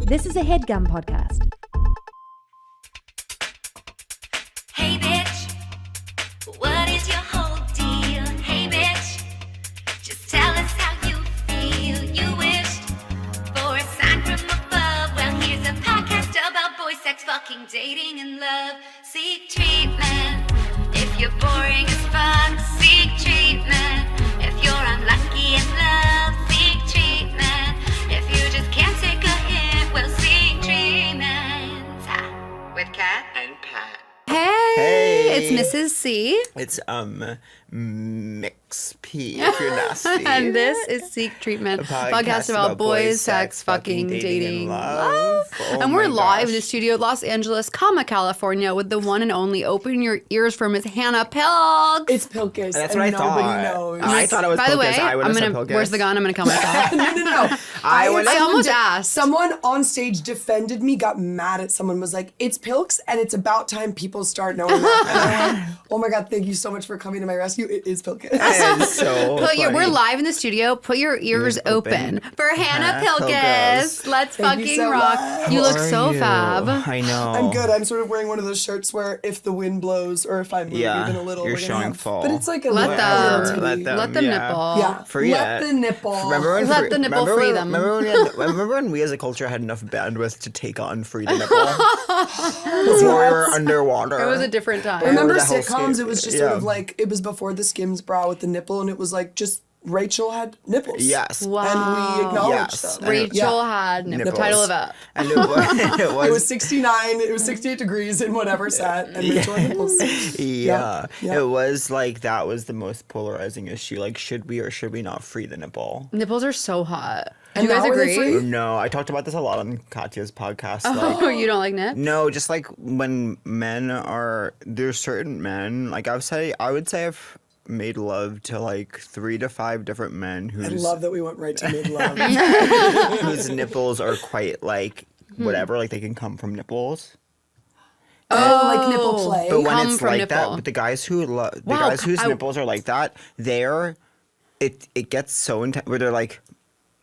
This is a Headgum podcast. Hey bitch, what is your whole deal? Hey bitch, just tell us how you feel. You wished for a sign from above. Well, here's a podcast about boy sex, fucking, dating, and love. Seek treatment if you're boring as fuck. Seek treatment if you're unlucky in love. Seek treatment if you just can't take a hint. Well, seek treatment with Kat and Pat. Hey, it's Mrs. C. It's Mix P if you're nasty. And this is Seek Treatment, a podcast about boys, sex, fucking, dating, love. Oh and we're my live in gosh. the studio, Los Angeles, California, with the one and only open your ears for Miss Hannah Pilkes. It's Pilkes. That's and what I nobody thought. knows. I thought it was By the Pilkes. way, I would I'm have said gonna. Pilkes. Where's the gun? I'm gonna kill myself. No. I almost asked. Someone on stage defended me, got mad at someone, was like, it's Pilkes, and it's about time people start knowing that. And I went, oh my God, thank you so much for coming to my rescue. It is Pilkes. That is so We're funny. live in the studio. Put your ears open for Hannah Pilkes. Pilkes. Let's Thank you fucking so rock. much. You look How so are you? fab. I know. I'm good. I'm sort of wearing one of those shirts where if the wind blows or if I move Yeah, even a little, you're we're gonna showing have, full. But it's like a Let little them- Let them yeah. nipple. Yeah. Free Let it. the nipple. Remember when Let the nipple free them. Remember when we as a culture had enough bandwidth to take on Free the Nipple? Because we were underwater. It was a different time. Remember the hellscape. sitcoms? It was just sort Yeah. of like, it was before the Skims bra with the nipple, and it was like just Rachel had nipples. Yes. Wow. And we acknowledged Yes. them. Rachel had the Nipples. title of it. And it was, It was 69, it was 68 degrees in whatever set, and Rachel had nipples. Yeah. Yeah. It was like that was the most polarizing issue. Like, should we or should we not free the nipple? Nipples are so hot. Do And you guys now are they agree? free? No, I talked about this a lot on Katya's podcast. Oh, you don't like nips? No, just like when men are, there's certain men, like I would say I've made love to like 3 to 5 different men I whose love that we went right to mid-love. whose nipples are quite like whatever, like they can come from nipples. Like nipple play. But when Come it's from like nipple. that, but the guys who the Wow, guys whose I- nipples are like that, it gets so intense where they're like,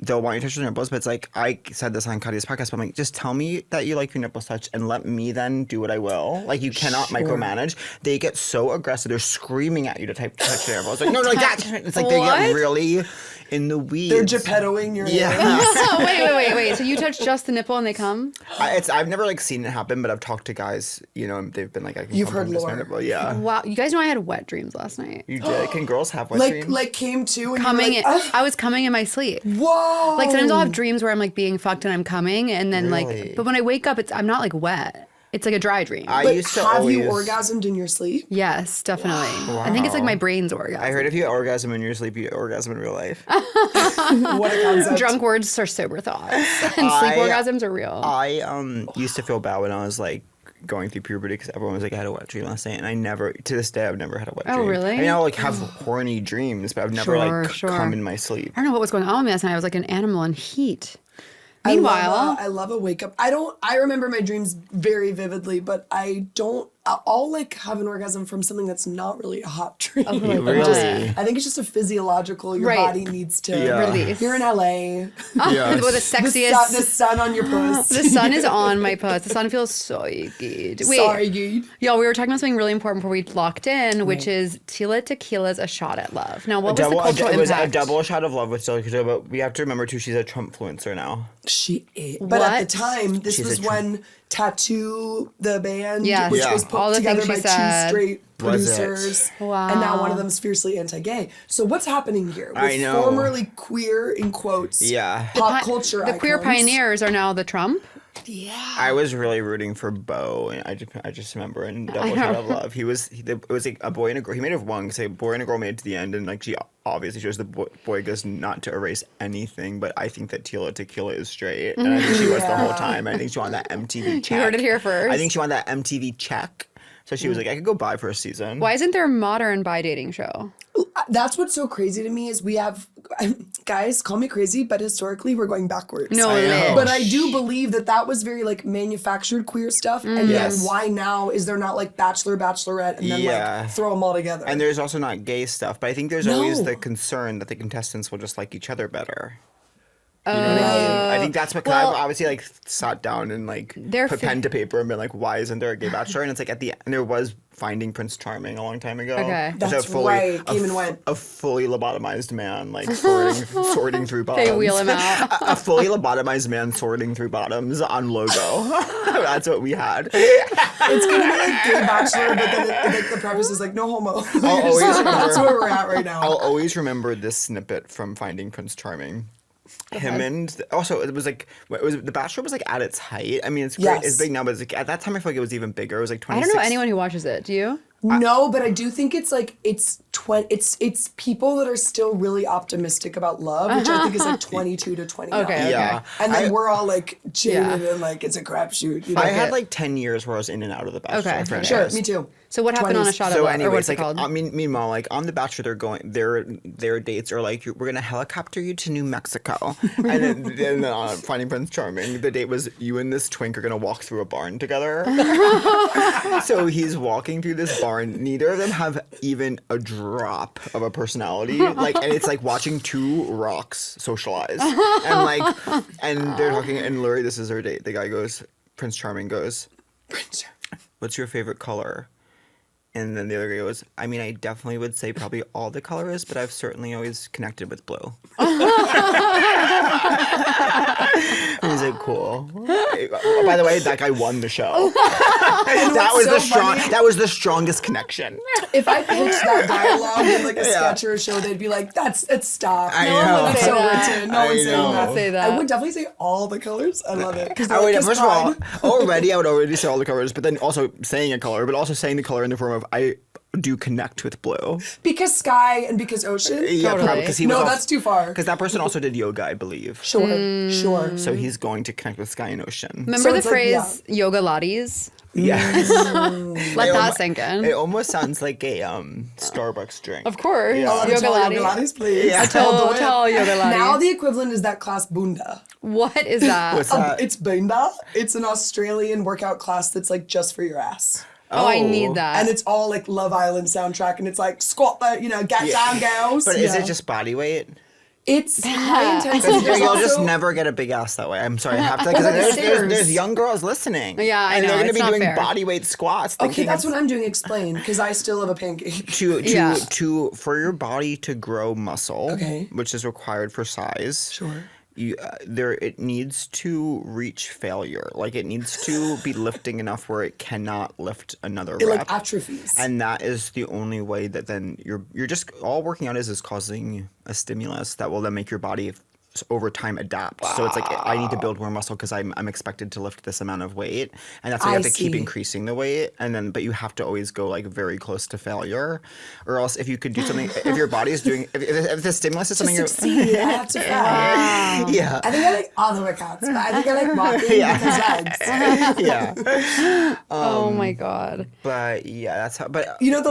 they'll want you to touch their nipples, but it's like, I said this on Katya's podcast, but I'm like, just tell me that you like your nipples touched and let me then do what I will. Like, you cannot micromanage. They get so aggressive. They're screaming at you to touch their nipples. Like, no, like that. It's like they What? get really in the weeds. They're Geppettoing your Yeah. hands. Oh, wait. So you touch just the nipple and they come? I've never like seen it happen, but I've talked to guys, you know, and they've been like, I can You've come heard from just my lore. nipple. Yeah. Wow. You guys know I had wet dreams last night. You did. Can girls have wet Like, dreams? like came to and Coming you're in, like, I was coming in my sleep. whoa. Like sometimes I'll have dreams where I'm like being fucked and I'm coming, and then Really? like, but when I wake up, I'm not like wet. It's like a dry dream. I But used to have always, you orgasmed in your sleep? Yes, definitely. I think it's like my brain's orgasm. I heard if you orgasm in your sleep, you orgasm in real life. What a concept. Drunk words are sober thoughts, and sleep I- orgasms are real. I used to feel bad when I was like going through puberty because everyone was like, I had a wet dream last night, and I never, to this day, I've never had a wet Oh, dream. really? I mean, I'll like have horny dreams, but I've never Sure. come in my sleep. I don't know what was going on with me last night. I was like an animal in heat. I Meanwhile, love a wake up. I remember my dreams very vividly, but I'll like have an orgasm from something that's not really a hot dream. Really? I think it's just a physiological, your Right. body needs to Yeah. Release. You're in LA. Yes. with the sexiest. The sun on your puss. The sun is on my puss. The sun feels so good. Wait, Sorry, dude. y'all, we were talking about something really important before we locked in, which is Tila Tequila's A Shot at Love. Now, what was the cultural it was a impact? double shot of love with Tila Tequila, but we have to remember too, she's a Trumpfluencer now. She is. But at What? the time, this She's was a Trump- when Tattoo, the band, Yes. which Yeah. was put All the together by things she said. two straight Was it? producers. Wow. And now one of them's fiercely anti-gay. So what's happening here? With I know. formerly queer, in quotes, Yeah. pop culture The queer icons. pioneers are now the Trump. Yeah. I was really rooting for Bo, and I just remember in Double Shot of Love, it was like a boy and a girl. He made it one because a boy and a girl made it to the end, and like she obviously chose the boy goes not to erase anything. But I think that Tila Tequila is straight, and I think she was the whole time. I think she wanted that MTV check. You heard it here first. I think she wanted that MTV check, so she was like, I could go buy for a season. Why isn't there a modern bi dating show? That's what's so crazy to me is we have, guys, call me crazy, but historically we're going backwards. No, I it know. is. But I do believe that was very like manufactured queer stuff. And Yes. then why now is there not like Bachelor, Bachelorette, and then Yeah. like throw them all together? And there's also not gay stuff, but I think there's No. always the concern that the contestants will just like each other better. You know what I mean? I I think that's what, cause well, I obviously like sat down and like They're put pen to paper and been like, why isn't there a gay bachelor? And it's like at the end, there was Finding Prince Charming a long time ago. Okay. It's That's right. Came and went. A fully lobotomized man, like sorting through bottoms. They wheel him out. A fully lobotomized man sorting through bottoms on logo. That's what we had. It's gonna be like Gay Bachelor, but then like the preface is like no homo. That's where we're at right now. I'll always remember this snippet from Finding Prince Charming. Him and also it was like The Bachelor was like at its height. I mean, it's great, Yes. it's big now, but it's like, at that time I feel like it was even bigger. It was like I 26. don't know anyone who watches it. Do you? No, but I do think it's like it's people that are still really optimistic about love, which I think is like 22 to 29. Okay. Yeah, And then I- we're all like jaded Yeah. and like it's a crapshoot. You know? I had like 10 years where I was in and out of The Bachelor. Okay. franchise. Sure, me too. So what happened on a 20s. shot of So love? Or anyways, what's it like called? I mean, meanwhile, like on The Bachelor, they're going their dates are like we're gonna helicopter you to New Mexico, and then on Finding Prince Charming, the date was you and this twink are gonna walk through a barn together. So he's walking through this barn. Neither of them have even a drop of a personality. Like, and it's like watching two rocks socialize, and like, and they're talking. And Lori, this is her date. The guy goes, Prince Charming goes, "What's your favorite color?" And then the other guy goes, I mean, I definitely would say probably all the colors, but I've certainly always connected with blue. And he's like, cool. By the way, that guy won the show. That was so funny? that was the strongest connection. If I pitched that dialogue in like a sketch or a show, they'd be like, it's stock. I No one know. would say so that. written. No I one's saying know. that. Say that. I would definitely say all the colors. I love it. I would, first of all, pride. I would already say all the colors, but then also saying a color, but also saying the color in the form of I do connect with blue. Because sky and because ocean. Yeah, Totally. probably because he No, was that's too far. Because that person also did yoga, I believe. Sure, sure. So he's going to connect with sky and ocean. Remember So the it's like, phrase yoga lattes? Yes. Let that sink in. It almost sounds like a Starbucks drink. Of course. Yeah. Yoga Yoga latte. lattes, please. Yeah. Tall yoga latte. Now the equivalent is that class Bunda. What is that? What's that? It's Bunda. It's an Australian workout class that's like just for your ass. Oh, I need that. And it's all like Love Island soundtrack, and it's like squat the, get down, girls. But is Yeah. it just body weight? It's high intensity. Because There's you'll just also- never get a big ass that way. I'm sorry, I have to. Well, Because but there's there's- young girls listening. Yeah, I and know, they're going to it's be not doing fair. body weight squats. Okay, thinking that's it's- what I'm doing. Explain, because I still have a pancake. Yeah. For your body to grow muscle, Okay. which is required for size. Sure. It needs to reach failure. Like it needs to be lifting enough where it cannot lift another It rep. like atrophies. And that is the only way that then you're just all working out is causing a stimulus that will then make your body over time adapt. So it's like I need to build more muscle because I'm expected to lift this amount of weight, and that's why you have I to keep see. increasing the weight. And then but you have to always go like very close to failure, or else if you could do something if your body is doing if the stimulus is to something you're succeed, I have to try. yeah I think I like all the workouts, but I think I like walking because legs. yeah oh my God. but yeah that's how but You know the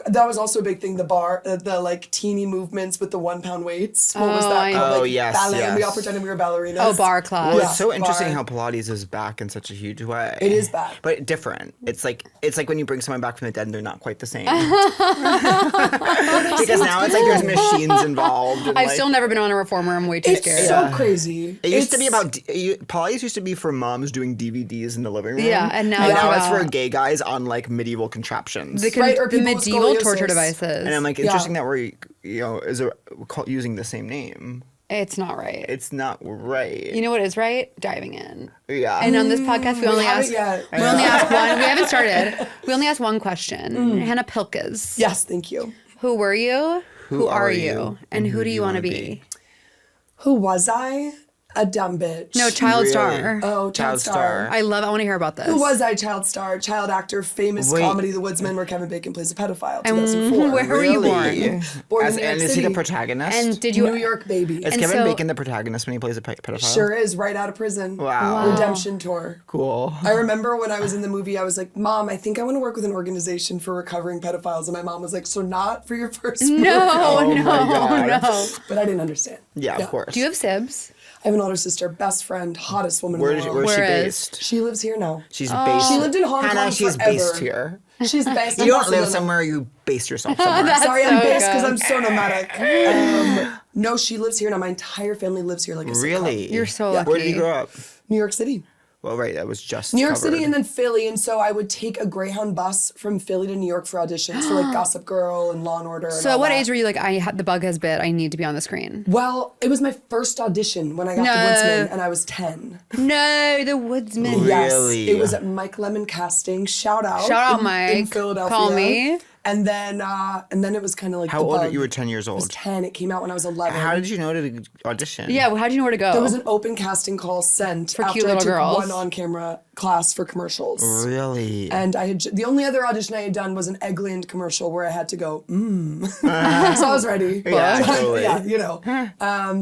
that was also a big thing. The bar, the like teeny movements with the 1 pound weights. What was Oh, that I called? know. Oh, Like yes, ballet. yes. We all pretended we were ballerinas. Oh, bar class. Well, Yeah, it's so interesting bar. how Pilates is back in such a huge way. It is back. But different. It's like when you bring someone back from the dead and they're not quite the same. Because now it's like there's machines involved. And I've like, still never been on a reformer. I'm way too It's scared. so crazy. It used to be about Pilates used to be for moms doing DVDs in the living room. Yeah, and now it's it's for about- gay guys on like medieval contraptions. Right, or the people with medieval scoliosis. torture devices. and I'm like, interesting that we're using the same name. It's not right. It's not right. You know what is right? Diving in. yeah. And on this podcast, we only haven't ask. yet. We only ask one. We haven't started. We only ask one question. Hannah Pilkes. Yes, thank you. Who were you? Who are are you? you? And who do you want to be? Who was I? A dumb bitch. No, child Really? star. Oh, child star. I want to hear about this. Who was I? Child star, child actor, famous Wait. comedy The Woodsman, where Kevin Bacon plays a pedophile. And 2004. where were you Really? born? Born in As, New York and is he City. the protagonist? And did you? New York baby. Is and Kevin so- Bacon the protagonist when he plays a pedophile? Sure is, right out of prison. Wow. Redemption tour. Cool. I remember when I was in the movie, I was like, Mom, I think I want to work with an organization for recovering pedophiles. And my mom was like, so not for your first movie. No, Oh my God. no. But I didn't understand. Yeah, of course. Do you have sibs? I have an older sister, best friend, hottest woman Where in is the she world. where is she Where is- based? She lives here now. She's based. She lived in Hong Hannah, Kong she's forever. based here. She's based in You don't live Barcelona. somewhere, you base yourself somewhere. Sorry, so I'm based because good. I'm so nomadic. No, she lives here now. My entire family lives here. Like a Really? sitcom. You're so Yeah. lucky. Where did you grow up? New York City. Well, right, that was just New York covered. City and then Philly. And so I would take a Greyhound bus from Philly to New York for auditions for like Gossip Girl and Law and Order. And So all at what that. age were you like, the bug has bit, I need to be on the screen? Well, it was my first audition when I got No. the Woodsman and I was 10. No, the Woodsman. Yes. Really? It was at Mike Lemon Casting. Shout out. Shout out, in Mike. Philadelphia. Call me. And then it was kind of like How the old? bug. You were 10 years I was old. 10. It came out when I was 11. How did you know to audition? Yeah, well, how'd you know where to go? There was an open casting call sent For after cute I little took girls. one on-camera class for commercials. Really? And the only other audition I had done was an Eggland commercial where I had to go, so I was ready. Yeah, But, totally. yeah, you know.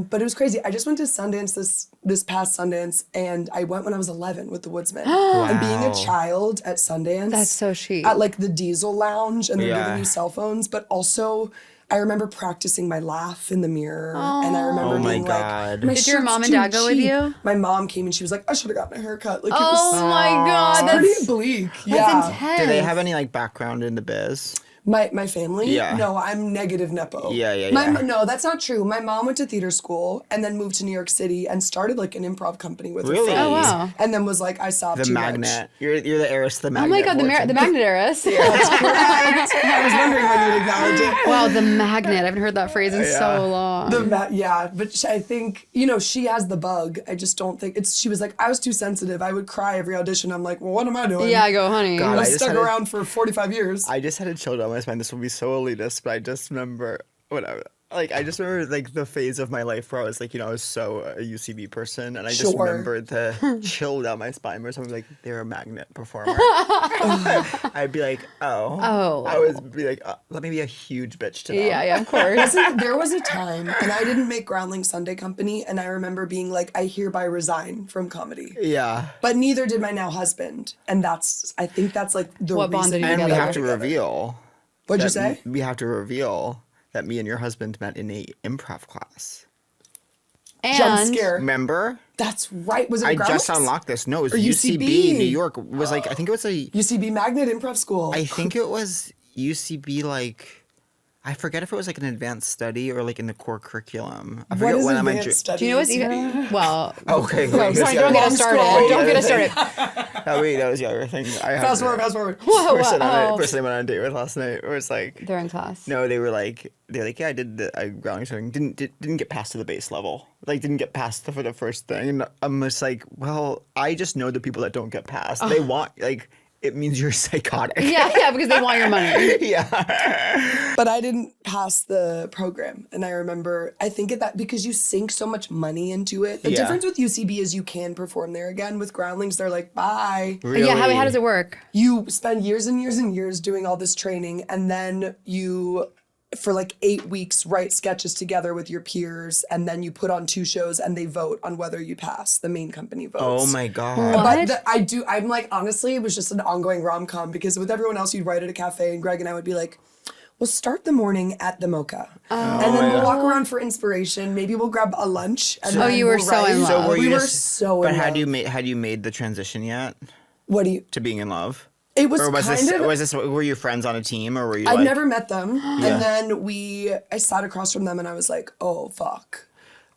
But it was crazy. I just went to Sundance this past Sundance, and I went when I was 11 with the Woodsman. And being a child at Sundance. That's so chic. At like the Diesel Lounge, and they're Yeah. giving you cell phones, but also I remember practicing my laugh in the mirror, and I remember Oh my being God. like, Did your mom and dad go with you? My mom came and she was like, I should have gotten a haircut. Like, it Oh was my God, pretty that's bleak. Yeah. that's intense. Did they have any like background in the biz? My family? Yeah. No, I'm negative Nepo. Yeah. No, that's not true. My mom went to theater school and then moved to New York City and started like an improv company with her Really? friends. Oh, wow. And then was like, I saw The too magnet. much. You're the heiress to the Oh magnet. my God, the fortune. magnet heiress. That's correct. I was wondering when you'd acknowledge it. Wow, the magnet. I haven't heard that phrase in so long. But I think, she has the bug. I just don't think she was like, I was too sensitive. I would cry every audition. I'm like, well, what am I doing? Yeah, I go, honey. God, I've I just stuck had a- around for 45 years. I just had a chill down my spine. This will be so elitist, but I just remember whatever. Like I just remember like the phase of my life where I was like, I was so a UCB person, and I just Sure. remember the chill down my spine where someone was like, they're a magnet performer. I'd be like, Oh. I would be like, let me be a huge bitch to them. Yeah, of course. There was a time, and I didn't make Groundling Sunday Company, and I remember being like, I hereby resign from comedy. Yeah. But neither did my now husband, and I think that's like the What reason. bonded you And we together. have to reveal. What'd you that say? We have to reveal that me and your husband met in a improv class. Jump And scare. Remember? That's right. Was it I Groundlings? just unlocked this. No, it was Or UCB, UCB. New York. It was like I think it was a UCB Magnet Improv School. I think it was UCB, like, I forget if it was like an advanced study or like in the core curriculum. I What forget is when advanced studies? do you know what's even? Well, Okay, sorry, wait, don't get Long us started. scroll. Don't get us started. Oh, wait, that was the other thing. I had Fast forward. Whoa, person whoa. I went on a date with last night. Where it's like, They're in class. no, they're like, yeah, I did the grounding something. Didn't get past to the base level. Like, didn't get past for the first thing. And I'm just like, well, I just know the people that don't get past. They want like. It means you're psychotic. Yeah, because they want your money. Yeah. But I didn't pass the program. And I remember, I think that because you sink so much money into it. The Yeah. difference with UCB is you can perform there again. With Groundlings, they're like, bye. Really? Yeah, how does it work? You spend years and years and years doing all this training, and then you, for like 8 weeks, write sketches together with your peers, and then you put on 2 shows and they vote on whether you pass. The main company votes. Oh my God. What? But I'm like, honestly, it was just an ongoing rom-com because with everyone else, you'd write at a cafe, and Greg and I would be like, we'll start the morning at the Mocha. And then we'll walk around for inspiration. Maybe we'll grab a lunch. And then you were we'll so in write. love. We were so in But love. had you made the transition yet What do you? to being in love? It was Or was kind this of. were you friends on a team or were you I'd like never met them. And then I sat across from them and I was like, oh, fuck.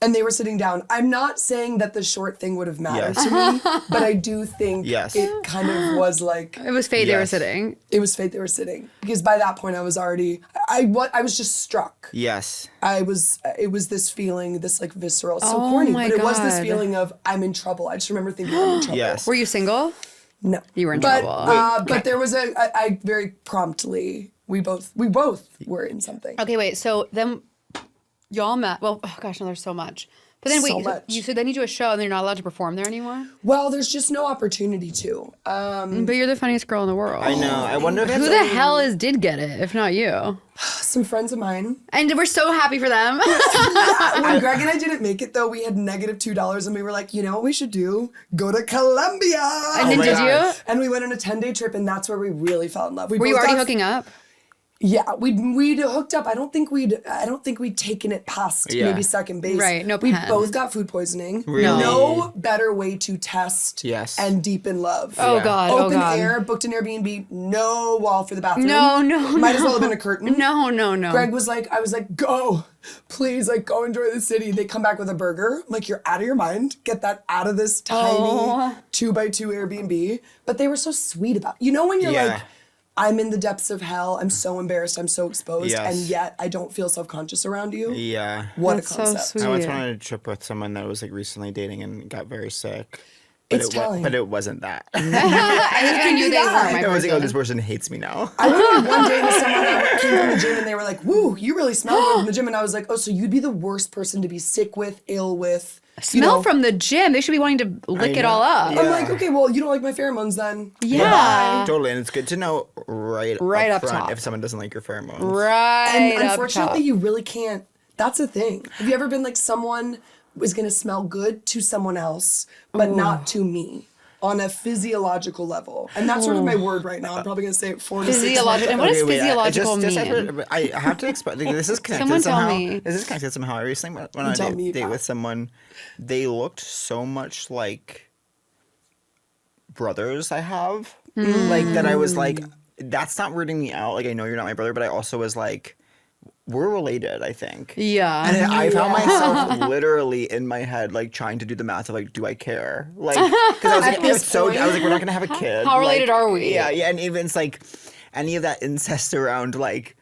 And they were sitting down. I'm not saying that the short thing would have mattered to me, but I do think Yes. it kind of was like, It was fate they were Yes. sitting. it was fate they were sitting. Because by that point I was already, I was just struck. Yes. It was this feeling, this like visceral, so Oh corny, my but it was this God. feeling of I'm in trouble. I just remember thinking I'm in trouble. Yes. Were you single? No. You were in but, trouble. but there was I very promptly, we both were in something. Okay, wait. So then y'all met. Well, oh gosh, no, there's so much. But then So wait, much. so then you do a show and then you're not allowed to perform there anymore? Well, there's just no opportunity to. But you're the funniest girl in the world. I know. I wonder if Who that's the hell did get it, if not you? Some friends of mine. And we're so happy for them. When Greg and I didn't make it though, we had negative $2 and we were like, you know what we should do? Go to Colombia. And then my did gosh. you? And we went on a 10-day trip and that's where we really fell in love. Were you already hooking up? Yeah, we'd hooked up. I don't think we'd taken it past Yeah. maybe second base. Right, no We pen. both got food poisoning. Really? No better way to test Yes. and deepen love. Oh, Yeah. God. Open oh, God. air, booked an Airbnb, no wall for the bathroom. No. Might as well have been a curtain. No. Greg was like, I was like, go, please, like, go enjoy the city. They come back with a burger. I'm like, you're out of your mind. Get that out of this tiny 2x2 Airbnb. But they were so sweet about it. You know when you're Yeah. like, I'm in the depths of hell. I'm so embarrassed. I'm so exposed. Yes. And yet I don't feel self-conscious around you. Yeah. What That's a so concept. sweet. I once went on a trip with someone that was like recently dating and got very sick. But It's telling. But it wasn't that. I think I knew they weren't my It was like, oh, person. this person hates me now. I remember one day with someone that came from the gym and they were like, woo, you really smell good from the gym. And I was like, oh, so you'd be the worst person to be sick with, ill with. You Smell know? from the gym. They should be wanting to lick it know. all up. Yeah. I'm like, okay, well, you don't like my pheromones then. Yeah. Totally, and it's good to know right up front top. if someone doesn't like your pheromones. Right. And up unfortunately, top. you really can't. That's the thing. Have you ever been like someone was going to smell good to someone else, but not to me on a physiological level? And that's sort of my word right now. I'm probably going to say it 4 to 6 Physiological. And what does wait, physiological just mean? I have to explain. This is connected Someone tell somehow. me. This is connected somehow. I recently went on Tell a me date about with it. someone. They looked so much like brothers I have. Like that I was like, that's not weirding me out. Like I know you're not my brother, but I also was like, we're related, I think. Yeah. And I found myself literally in my head, like trying to do the math of like, do I care? Like, because I was like, this it's so. point- I was like, we're not gonna have a kid. How related Like, are we? Yeah, and even it's like any of that incest around like,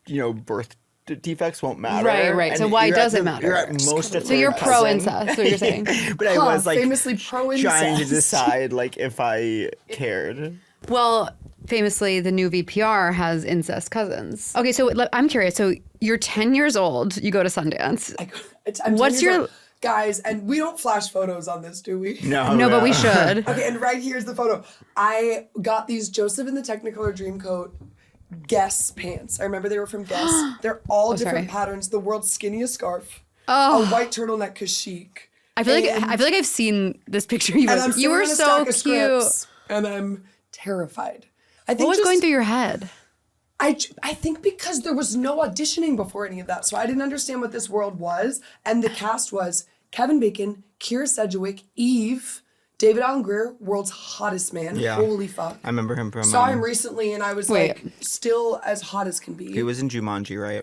birth defects won't matter. Right. And So why you're at does it the- matter? You're at most of So you're pro incest, what you're saying. But I was like famously pro-incest. trying to decide like if I cared. Well, famously, the new VPR has incest cousins. Okay, so I'm curious. So you're 10 years old. You go to Sundance. I'm What's telling you your- what, guys? And we don't flash photos on this, do we? No, but we should. Okay, and right here's the photo. I got these Joseph in the Technicolor Dreamcoat Guess pants. I remember they were from Guess. They're all different sorry. patterns. The world's skinniest scarf. A white turtleneck cause chic. I feel like And- I've seen this picture. You and I'm were sitting on a so stack of cute. scripts, and I'm terrified. I think What was just- going through your head? I think because there was no auditioning before any of that, so I didn't understand what this world was. And the cast was Kevin Bacon, Keira Sedgwick, Eve, David Allen Greer, world's hottest man. Yeah. Holy fuck! I remember him from. Saw him recently, and I was Wait. like, still as hot as can be. He was in Jumanji, right?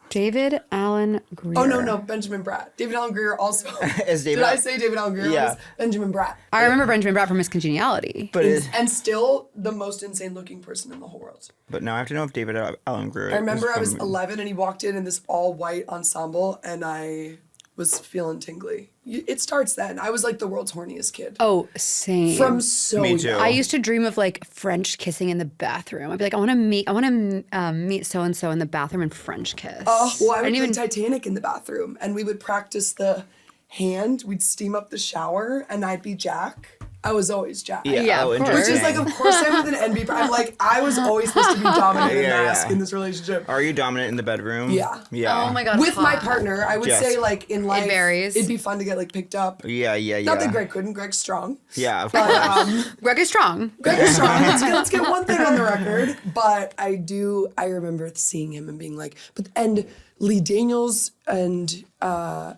David Allen Greer. Oh no, Benjamin Bratt. David Allen Greer also. Is David Did I Al- say David Allen Greer? Yeah. Was Benjamin Bratt. I remember Benjamin Bratt from Miss Congeniality. But And still the most insane looking person in the whole world. but now I have to know if David Allen Greer. I remember I was from- 11 and he walked in this all white ensemble and I was feeling tingly. It starts then. I was like the world's horniest kid. Oh, same. From so Me too. young. I used to dream of like French kissing in the bathroom. I'd be like, I want to meet so and so in the bathroom and French kiss. Oh, well, I would didn't play Titanic in the bathroom and we would practice the hand. We'd steam up the shower and I'd be Jack. I was always Jack. Yeah, oh, of course. Which is interesting. like, of course, I'm with an NB. I'm like, I was always supposed to be dominant and Yeah, mask yeah. in this relationship. Are you dominant in the bedroom? Yeah. Yeah. Oh my god. With my hot. partner, I would Yes. say like in life, varies. it'd be fun to get like picked up. Yeah. Not that Greg couldn't. Greg's strong. Yeah, of But course. Greg is strong. Greg is strong. Let's get one thing on the record. But I remember seeing him and being like, and Lee Daniels and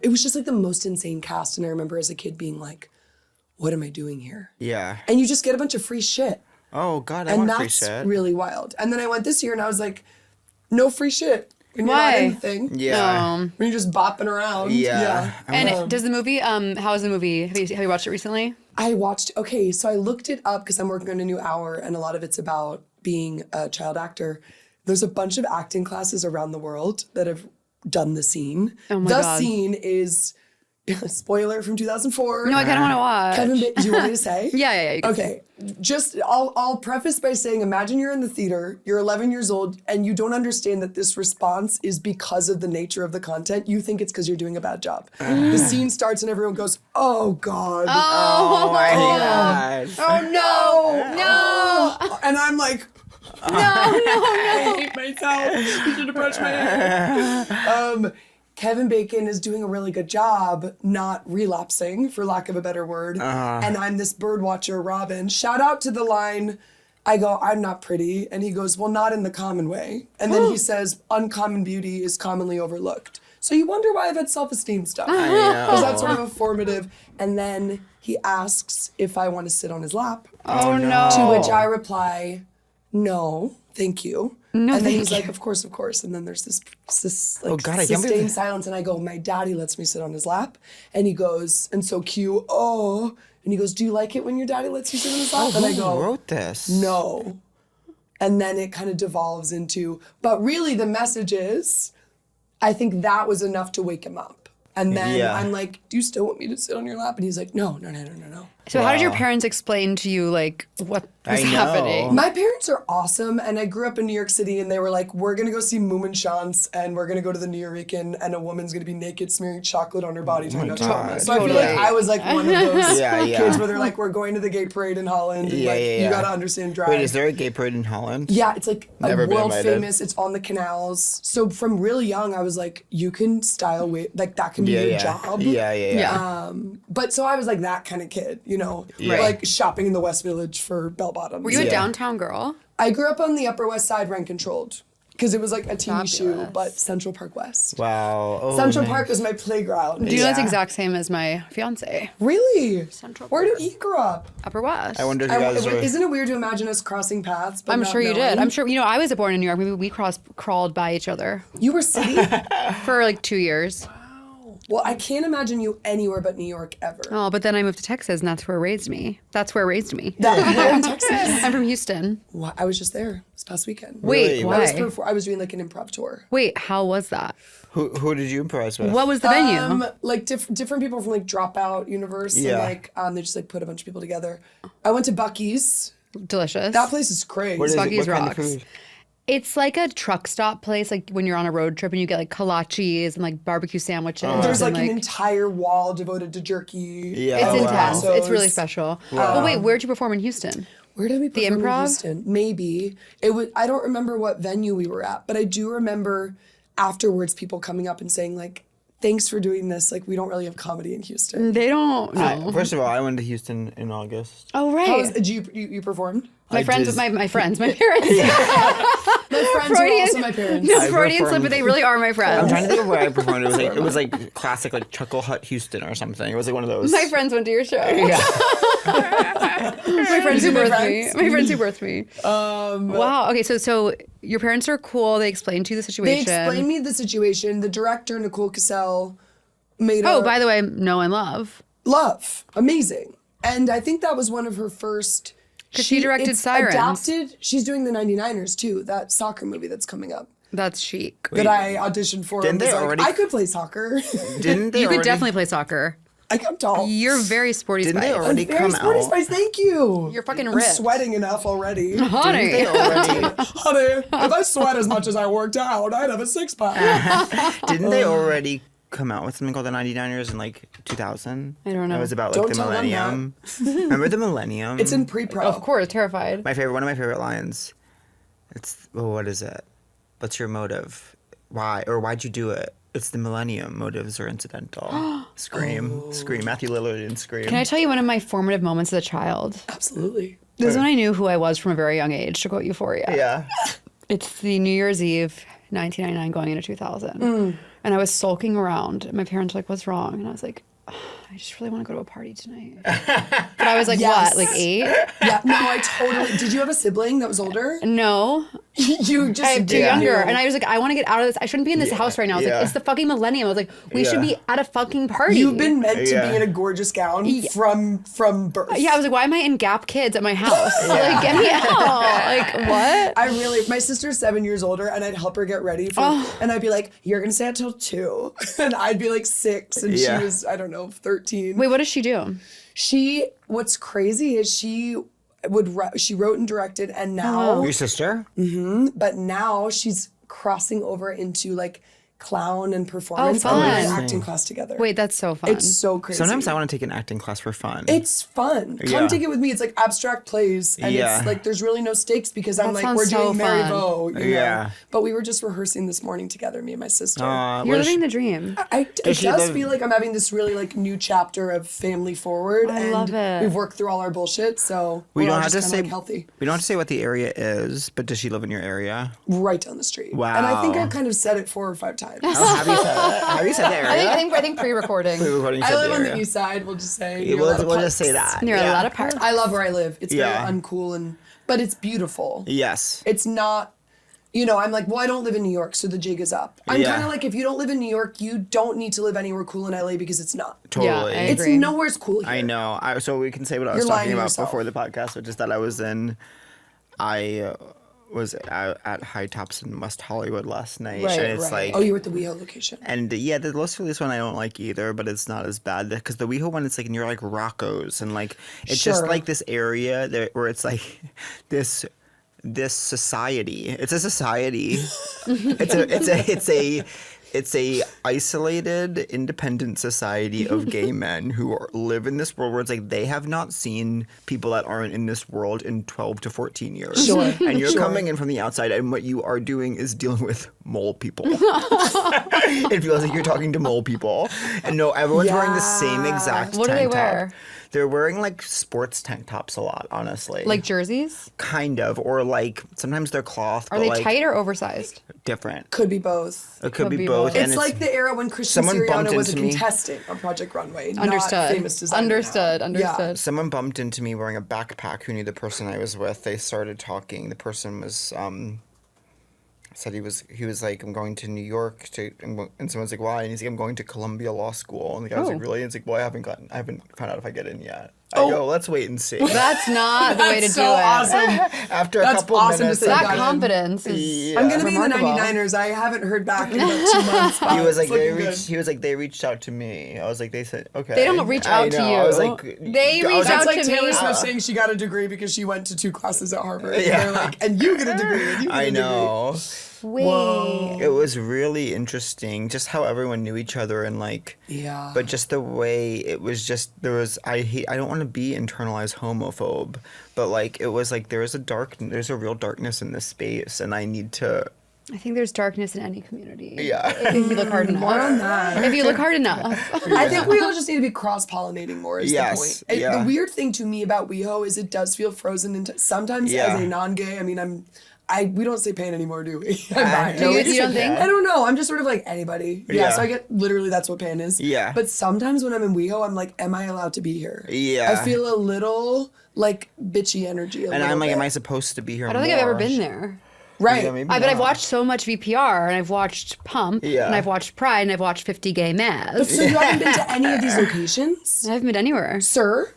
it was just like the most insane cast. And I remember as a kid being like, what am I doing here? Yeah. And you just get a bunch of free shit. Oh God, I And want free that's shit. really wild. And then I went this year and I was like, no free shit. When you're Why? not anything. Yeah. When you're just bopping around. Yeah. And does the movie? How is the movie? Have you watched it recently? I watched, okay, so I looked it up because I'm working on a new hour and a lot of it's about being a child actor. There's a bunch of acting classes around the world that have done the scene. Oh my the God. scene is, spoiler from 2004. No, I kind of want to watch. Kevin do you want me to say? Yeah. You can- Okay, just I'll preface by saying, imagine you're in the theater, you're 11 years old, and you don't understand that this response is because of the nature of the content. You think it's because you're doing a bad job. The scene starts and everyone goes, oh God. Oh my God. Oh no! And I'm like, No! I hate myself. You should have brushed my hair. Kevin Bacon is doing a really good job not relapsing, for lack of a better word. And I'm this bird watcher, Robin. Shout out to the line, I go, I'm not pretty. And he goes, well, not in the common way. And then he says, uncommon beauty is commonly overlooked. So you wonder why I've had self-esteem stuff. Because that's sort of a formative. And then he asks if I want to sit on his lap. Oh, no. To which I reply, no, thank you. No, and then thank he's you. like, of course. And then there's this Oh, like God, I can't believe sustained that. silence. And I go, my daddy lets me sit on his lap. And he goes, and so cute, oh. And he goes, do you like it when your daddy lets you sit on his lap? And I Who go, wrote this? no. And then it kind of devolves into, but really the message is, I think that was enough to wake him up. And then Yeah. I'm like, do you still want me to sit on your lap? And he's like, no. So how did your parents explain to you like what was I know. happening? My parents are awesome, and I grew up in New York City, and they were like, we're gonna go see Moominshans, and we're gonna go to the Nuyorican, and a woman's gonna be naked smearing chocolate on her body talking about trauma. God. So I feel like Totally. I was like one of those Yeah, yeah. kids where they're like, we're going to the gay parade in Holland, and Yeah, like, yeah, you yeah. gotta understand drag. Wait, is there a gay parade in Holland? Yeah, it's like Never been world invited. famous. It's on the canals. So from really young, I was like, you can style like that can be Yeah, your yeah. job. Yeah. But so I was like that kind of kid, you know, Yeah. like shopping in the West Village for bell bottoms. Were you a Yeah. downtown girl? I grew up on the Upper West Side, rent controlled, because it was like a teeny shoe, Fabulous. but Central Park West. Wow. Oh, Central nice. Park was my playground. Do you know it's Yeah. exact same as my fiance? Really? Central Where Park. did he grow up? Upper West. I wonder if you guys were... Isn't it weird to imagine us crossing paths? But I'm not sure you did. knowing? I'm sure, you know, I was born in New York. Maybe we crawled by each other You were city? for like 2 years. Well, I can't imagine you anywhere but New York ever. Oh, but then I moved to Texas and that's where raised me. Where me. Where in Texas? I'm from Houston. Wow, I was just there this past weekend. Wait, Really? why? I was doing like an improv tour. Wait, how was that? Who did you improvise with? What was the venue? Like different people from like Dropout Universe. Yeah. And like they just like put a bunch of people together. I went to Buc-ee's. Delicious. That place is crazy. What is it? Buc-ee's What kind of rocks. food? It's like a truck stop place, like when you're on a road trip and you get like kolaches and like barbecue sandwiches. There's and, like an entire wall devoted to jerky. Yeah. It's Oh, wow. intense. It's really Tacos. special. But wait, where'd you perform in Houston? Where did we perform in Improv? Houston? Maybe. It was I don't remember what venue we were at, but I do remember afterwards people coming up and saying like, thanks for doing this. Like we don't really have comedy in Houston. They don't know. First of all, I went to Houston in August. Oh, right. Did you performed? my friends, just- my friends, my parents. My friends are also my parents. No, I Freudian slip, performed- but they really are my I'm friends. trying to think of where I performed. It was like classic like Chuckle Hut Houston or something. It was like one of those. My friends went to your show. Yeah. My friends who My birthed me. friends. My friends who birthed me. Wow. Okay, so your parents are cool. They explained to you the They situation. explained me the situation. The director, Nicole Cassell, made Oh, by the way, Know and Love. Love. Amazing. And I think that was one of her first. 'Cause she directed it's Sirens. Adapted. She's doing the 99ers too, that soccer movie that's coming up. That's chic. That I auditioned for. Didn't and was they like, already- I could play soccer. Didn't they You could already- definitely play soccer. I'm tall. You're very sporty Didn't they spice. already Very come sporty out? spice. Thank you. You're fucking I'm ripped. sweating enough already. Honey. Didn't they already? Honey, if I sweat as much as I worked out, I'd have a six pack. Didn't they already come out with something called the 99ers in like 2000? I don't know. It was about like Don't the tell them millennium. Remember the millennium? It's in pre-pro. Of course, terrified. one of my favorite lines. It's what is it? What's your motive? Why'd you do it? It's the millennium. Motives are incidental. Scream. Matthew Lillard in Scream. Can I tell you one of my formative moments as a child? Absolutely. This is when I knew who I was from a very young age, to quote Euphoria. Yeah. It's the New Year's Eve, 1999, going into 2000. And I was sulking around. And my parents were like, what's wrong? And I was like, I just really want to go to a party tonight. But I was like, Yes. what, like 8? Yeah. No, I totally. Did you have a sibling that was older? No. You just. I have 2 Yeah. younger. And I was like, I want to get out of this. I shouldn't be in this house right now. I was Yeah. like, it's the fucking millennium. I was like, we should Yeah. be at a fucking party. You've been meant to Yeah. be in a gorgeous gown from birth. Yeah, I was like, why am I in Gap Kids at my house? Like, get me out. Like, what? My sister's 7 years older, and I'd help her get ready for, Oh. and I'd be like, "You're gonna stay out till 2," and I'd be like 6, and Yeah. she was, I don't know, 13. Wait, what does she do? What's crazy is she wrote and directed, and now, Your sister? but now she's crossing over into like clown and performance. And we were in fun. acting class together. Wait, that's so fun. It's so crazy. Sometimes I want to take an acting class for fun. It's fun. Come Yeah. take it with me. It's like abstract plays, and Yeah. it's like there's really no stakes because I'm That like sounds we're so doing Mary fun. Vo. You Yeah. know? But we were just rehearsing this morning together, me and my sister. You're what is living she- the dream. It she does live- feel like I'm having this really like new chapter of family forward, I and love it. we've worked through all our bullshit, so we we're don't all have just to kinda, say like, healthy. We don't have to say what the area is, but does she live in your area? Right down the street. Wow. And I think I kind of said it 4 or 5 times. Oh, have you said it? Have you said the area? I think pre-recording. Pre-recording, you I said live on area. the east side. We'll just say. Yeah, near a lot of we'll just say parks. that. Near yeah. a lot of parks. I love where I live. It's Yeah. very uncool but it's beautiful. Yes. It's not. I'm like, well, I don't live in New York, so the jig is up. I'm Yeah. kind of like, if you don't live in New York, you don't need to live anywhere cool in LA because it's not. Totally. I It's agree. nowhere's cool here. I know. So we can say what I was You're lying talking to about yourself. before the podcast, which is that I was out at High Tops in West Hollywood last night, Right, and it's right. like, Oh, you were at the WeHo location. and yeah, the Los Feliz one I don't like either, but it's not as bad because the WeHo one, it's like near like Rocco's and like it's just Sure. like this area where it's like this society. It's a society. It's a isolated, independent society of gay men who live in this world where it's like they have not seen people that aren't in this world in 12 to 14 years. Sure. And you're Sure. coming in from the outside, and what you are doing is dealing with mole people. It feels like you're talking to mole people. And no, everyone's wearing the same exact What do they tank top. wear? They're wearing like sports tank tops a lot, honestly. Like jerseys? Kind of, or like sometimes they're cloth. Are but they like tight or oversized? different? Could be both. It could be both. It's and like the era when Christian someone bumped Siriano was a into me. contestant on Project Runway, not Understood. famous designer now. Understood. Yeah. Someone bumped into me wearing a backpack who knew the person I was with. They started talking. The person was said he was like, I'm going to New York and someone's like, why? And he's like, I'm going to Columbia Law School. And the guy was like, really? And he's like, well, I haven't found out if I get in yet. I go, let's wait and see. That's not the way to That's do so it. awesome. After a That's couple awesome to minutes, say That got in. confidence is I'm gonna be in the remarkable. 99ers. I haven't heard back in about 2 months. But he was like, it's looking good. he was like, they reached out to me. I was like, they said, okay. They don't reach I out to know. you. I was like, They I reach was out That's like to Taylor me. Swift saying she got a degree because she went to 2 classes at Harvard. Yeah. And they're like, and you get a degree. And you get I a degree. know. Wait. Whoa. It was really interesting, just how everyone knew each other and like, Yeah. but just the way it was just I don't want to be internalized homophobe, but like it was like there's a real darkness in this space, and I need to. I think there's darkness in any community. Yeah. If you look hard enough. More on that. If you look hard enough. I think we all just need to be cross-pollinating more is Yes, the point. yeah. The weird thing to me about WeHo is it does feel frozen into sometimes Yeah. as a non-gay. I mean, we don't say pan anymore, do we? I'm I bi. know You don't think? I don't know. I'm just sort of like anybody. Yeah, Yeah. so I get literally that's what pan is. Yeah. But sometimes when I'm in WeHo, I'm like, am I allowed to be here? Yeah. I feel a little like bitchy energy. And I'm like, am I supposed to be here? I don't think I've ever been there. Right. Yeah, maybe But I've not. watched so much VPR, and I've watched Pump, Yeah. and I've watched Pride, and I've watched 50 Gay Mads. So you haven't been to any of these locations? I haven't been anywhere. Sir?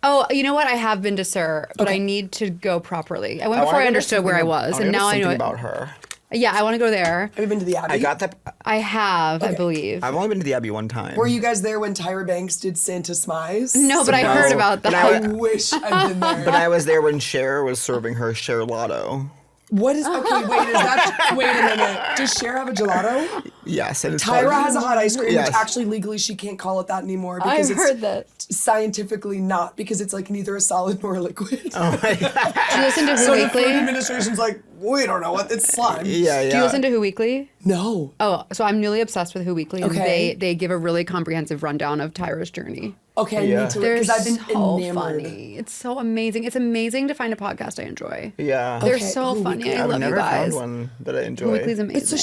Oh, you know what? I have been to Sir, but I need to go properly. I went before I understood where I was, and now I know it. about her. Yeah, I want to go there. Have you been to the Abbey? I got that. I have, I believe. I've only been to the Abbey one time. Were you guys there when Tyra Banks did Santa Smize? No, but I No, heard about but that. I wish I'd been there. But I was there when Cher was serving her Cher Lotto. What is okay? Wait, is that? Wait a minute. Does Cher have a gelato? Yes, and it's Tyra called- has a hot ice cream, Yes. which actually legally she can't call it that anymore because I've it's heard that. scientifically not because it's like neither a solid nor a liquid. Oh my God. Do you listen to Who So the Food Weekly? Administration's like, we don't know what it's slime. Yeah, yeah. Do you listen to Who Weekly? No. Oh, so I'm newly obsessed with Who Weekly, and Okay. they give a really comprehensive rundown of Tyra's journey. Okay, I Yeah. need to They're because I've been so enamored. funny. It's so amazing. It's amazing to find a podcast I enjoy. Yeah. They're Okay, so Who funny. Weekly. I I've love never you guys. found one that I enjoy. Who Weekly's amazing. It's so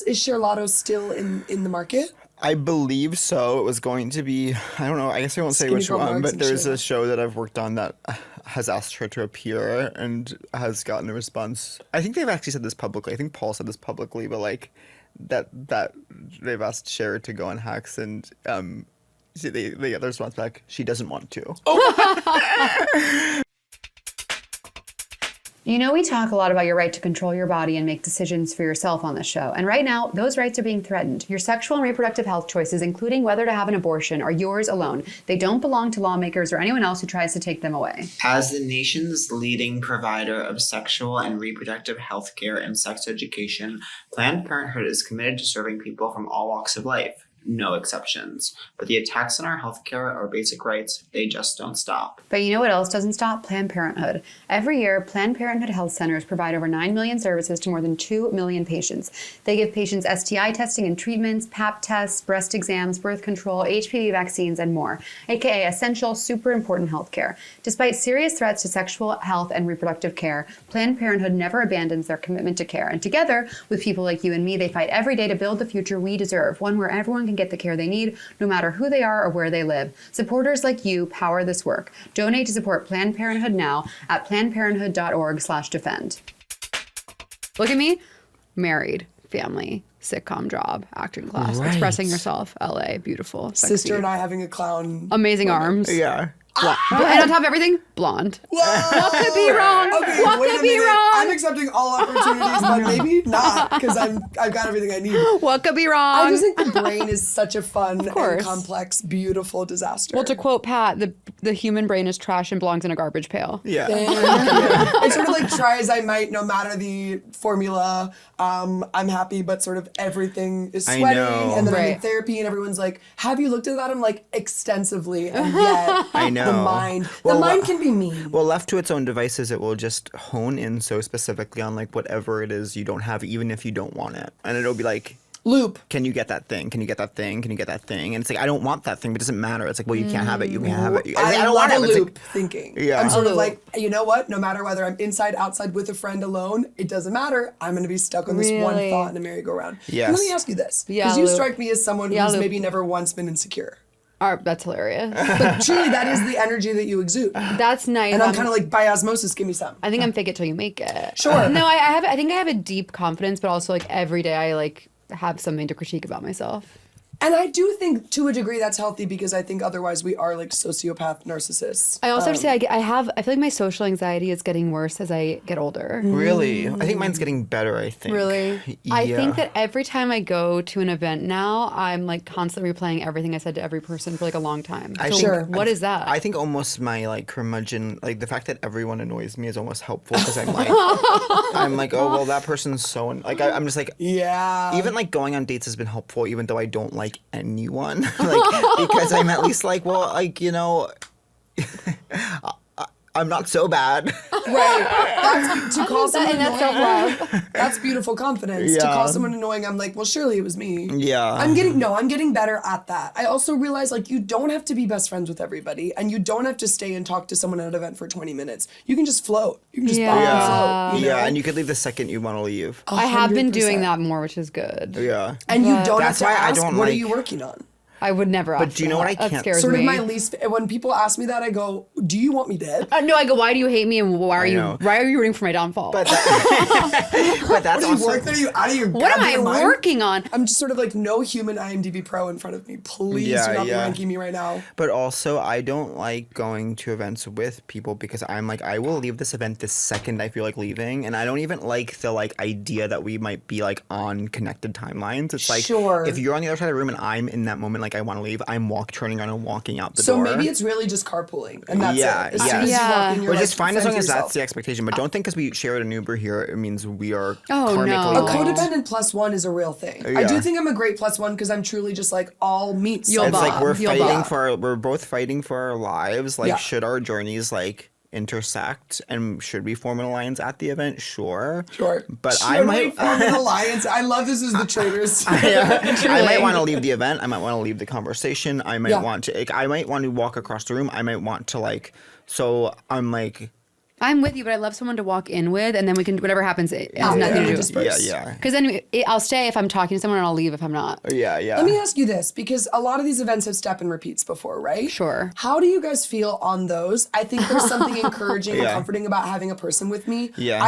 is Cher Lotto still in the market? I believe so. It was going to be, I don't know, I guess I won't say Skinny which girl one, marks but and there's shit. a show that I've worked on that has asked her to appear and has gotten a response. I think they've actually said this publicly. I think Paul said this publicly, but like that they've asked Cher to go on Hacks and they get the response back, she doesn't want to. You know, we talk a lot about your right to control your body and make decisions for yourself on this show. And right now, those rights are being threatened. Your sexual and reproductive health choices, including whether to have an abortion, are yours alone. They don't belong to lawmakers or anyone else who tries to take them away. As the nation's leading provider of sexual and reproductive health care and sex education, Planned Parenthood is committed to serving people from all walks of life. No exceptions. But the attacks on our healthcare, our basic rights, they just don't stop. But you know what else doesn't stop? Planned Parenthood. Every year, Planned Parenthood health centers provide over 9 million services to more than 2 million patients. They give patients STI testing and treatments, Pap tests, breast exams, birth control, HPV vaccines, and more, aka essential, super important healthcare. Despite serious threats to sexual health and reproductive care, Planned Parenthood never abandons their commitment to care. And together, with people like you and me, they fight every day to build the future we deserve, one where everyone can get the care they need, no matter who they are or where they live. Supporters like you power this work. Donate to support Planned Parenthood now at plannedparenthood.org/defend. Look at me. Married, family, sitcom job, acting class, Right. Expressing yourself, LA, beautiful, sexy. Sister and I having a clown. Amazing arms. Yeah. And on top of everything, blonde. What could be wrong? Okay, What wait could a be minute. wrong? I'm accepting all opportunities, but maybe not because I've got everything I need. What could be wrong? I just think the brain is such a fun and course. complex, beautiful disaster. Well, to quote Pat, the human brain is trash and belongs in a garbage pail. Yeah. It's sort of like try as I might, no matter the formula, I'm happy, but sort of everything is I sweating. know. And then I'm in Right. therapy and everyone's like, have you looked at that? I'm like, extensively. And yet, I know. the mind Well, can be mean. Well, left to its own devices, it will just hone in so specifically on like whatever it is you don't have, even if you don't want it. And it'll be like, Loop. can you get that thing? Can you get that thing? Can you get that thing? And it's like, I don't want that thing, but it doesn't matter. It's like, well, you can't have it. You can't have it. It's like, I don't love want a it. It's like- loop thinking. Yeah. I'm sort A of loop. like, you know what? No matter whether I'm inside, outside, with a friend, alone, it doesn't matter. I'm going to be stuck on this one Really? thought in a merry-go-round. Yes. And let me ask you this. Yeah, Because you loop. strike me as someone Yeah, who's loop. maybe never once been insecure. That's hilarious. But truly, that is the energy that you exude. That's nice. And I'm kind of like, by osmosis, give me some. I think I'm fake it till you make it. Sure. No, I think I have a deep confidence, but also like every day I like have something to critique about myself. And I do think, to a degree, that's healthy because I think otherwise we are like sociopath narcissists. I also have to say I feel like my social anxiety is getting worse as I get older. Really? I think mine's getting better, I think. Really? Yeah. I think that every time I go to an event now, I'm like constantly replaying everything I said to every person for like a long time. I So think- Sure. what is that? I think almost my like curmudgeon, like the fact that everyone annoys me is almost helpful because I'm like, oh, well, that person's so, like, I'm just like, Yeah. even like going on dates has been helpful, even though I don't like anyone. Like, because I'm at least like, well, like, you know, I'm not so bad. Right. That's, to call someone and that's annoying, self-love. that's beautiful confidence. To Yeah. call someone annoying, I'm like, well, surely it was me. Yeah. I'm getting better at that. I also realize like you don't have to be best friends with everybody and you don't have to stay and talk to someone at an event for 20 minutes. You can just float. You can just Yeah. bop and Yeah. float. You know? Yeah, and you could leave the second you want to leave. I have been doing 100%. that more, which is good. Yeah. And you don't have That's to why I ask, don't what are like- you working on? I would never ask But do you know that. what I That can't- scares Sort me. of my least, when people ask me that, I go, do you want me dead? No, I go, why do you hate me and why are know. you rooting for my downfall? But that's Are you also... working? Are you out of your what am I goddamn mind? working on? I'm just sort of like, no human IMDb pro in front of me. Please Yeah, do not be yeah. ranking me right now. But also, I don't like going to events with people because I'm like, I will leave this event the second I feel like leaving, and I don't even like the like idea that we might be like on connected timelines. It's like, Sure. if you're on the other side of the room and I'm in that moment, like I want to leave, I'm turning around and walking out the So door. maybe it's really just carpooling, and that's Yeah, it. As yeah. soon as you walk in, you're Which like, is fine as fend long for as that's yourself. the expectation. But don't think because we shared an Uber here, it means we are Oh, karmically no. A linked. codependent plus one is a real thing. I Yeah. do think I'm a great plus one because I'm truly just like all meets. You'll It's like Bob, we're you'll fighting Bob. we're both fighting for our lives. Like, Yeah. should our journeys like intersect and should we form an alliance at the event? Sure. Sure. But Should I we might form an alliance. I love this as the traders. I might want to leave the event. I might want to leave the conversation. I might Yeah. want to like, I might want to walk across the room. I might want to like, so I'm like, I'm with you, but I love someone to walk in with, and then we can, whatever happens, it has nothing to do with disperse. yeah. Because then I'll stay if I'm talking to someone, and I'll leave if I'm not. Yeah. Let me ask you this, because a lot of these events have step and repeats before, right? Sure. How do you guys feel on those? I think there's something encouraging and Yeah. comforting about having a person with me. Yeah.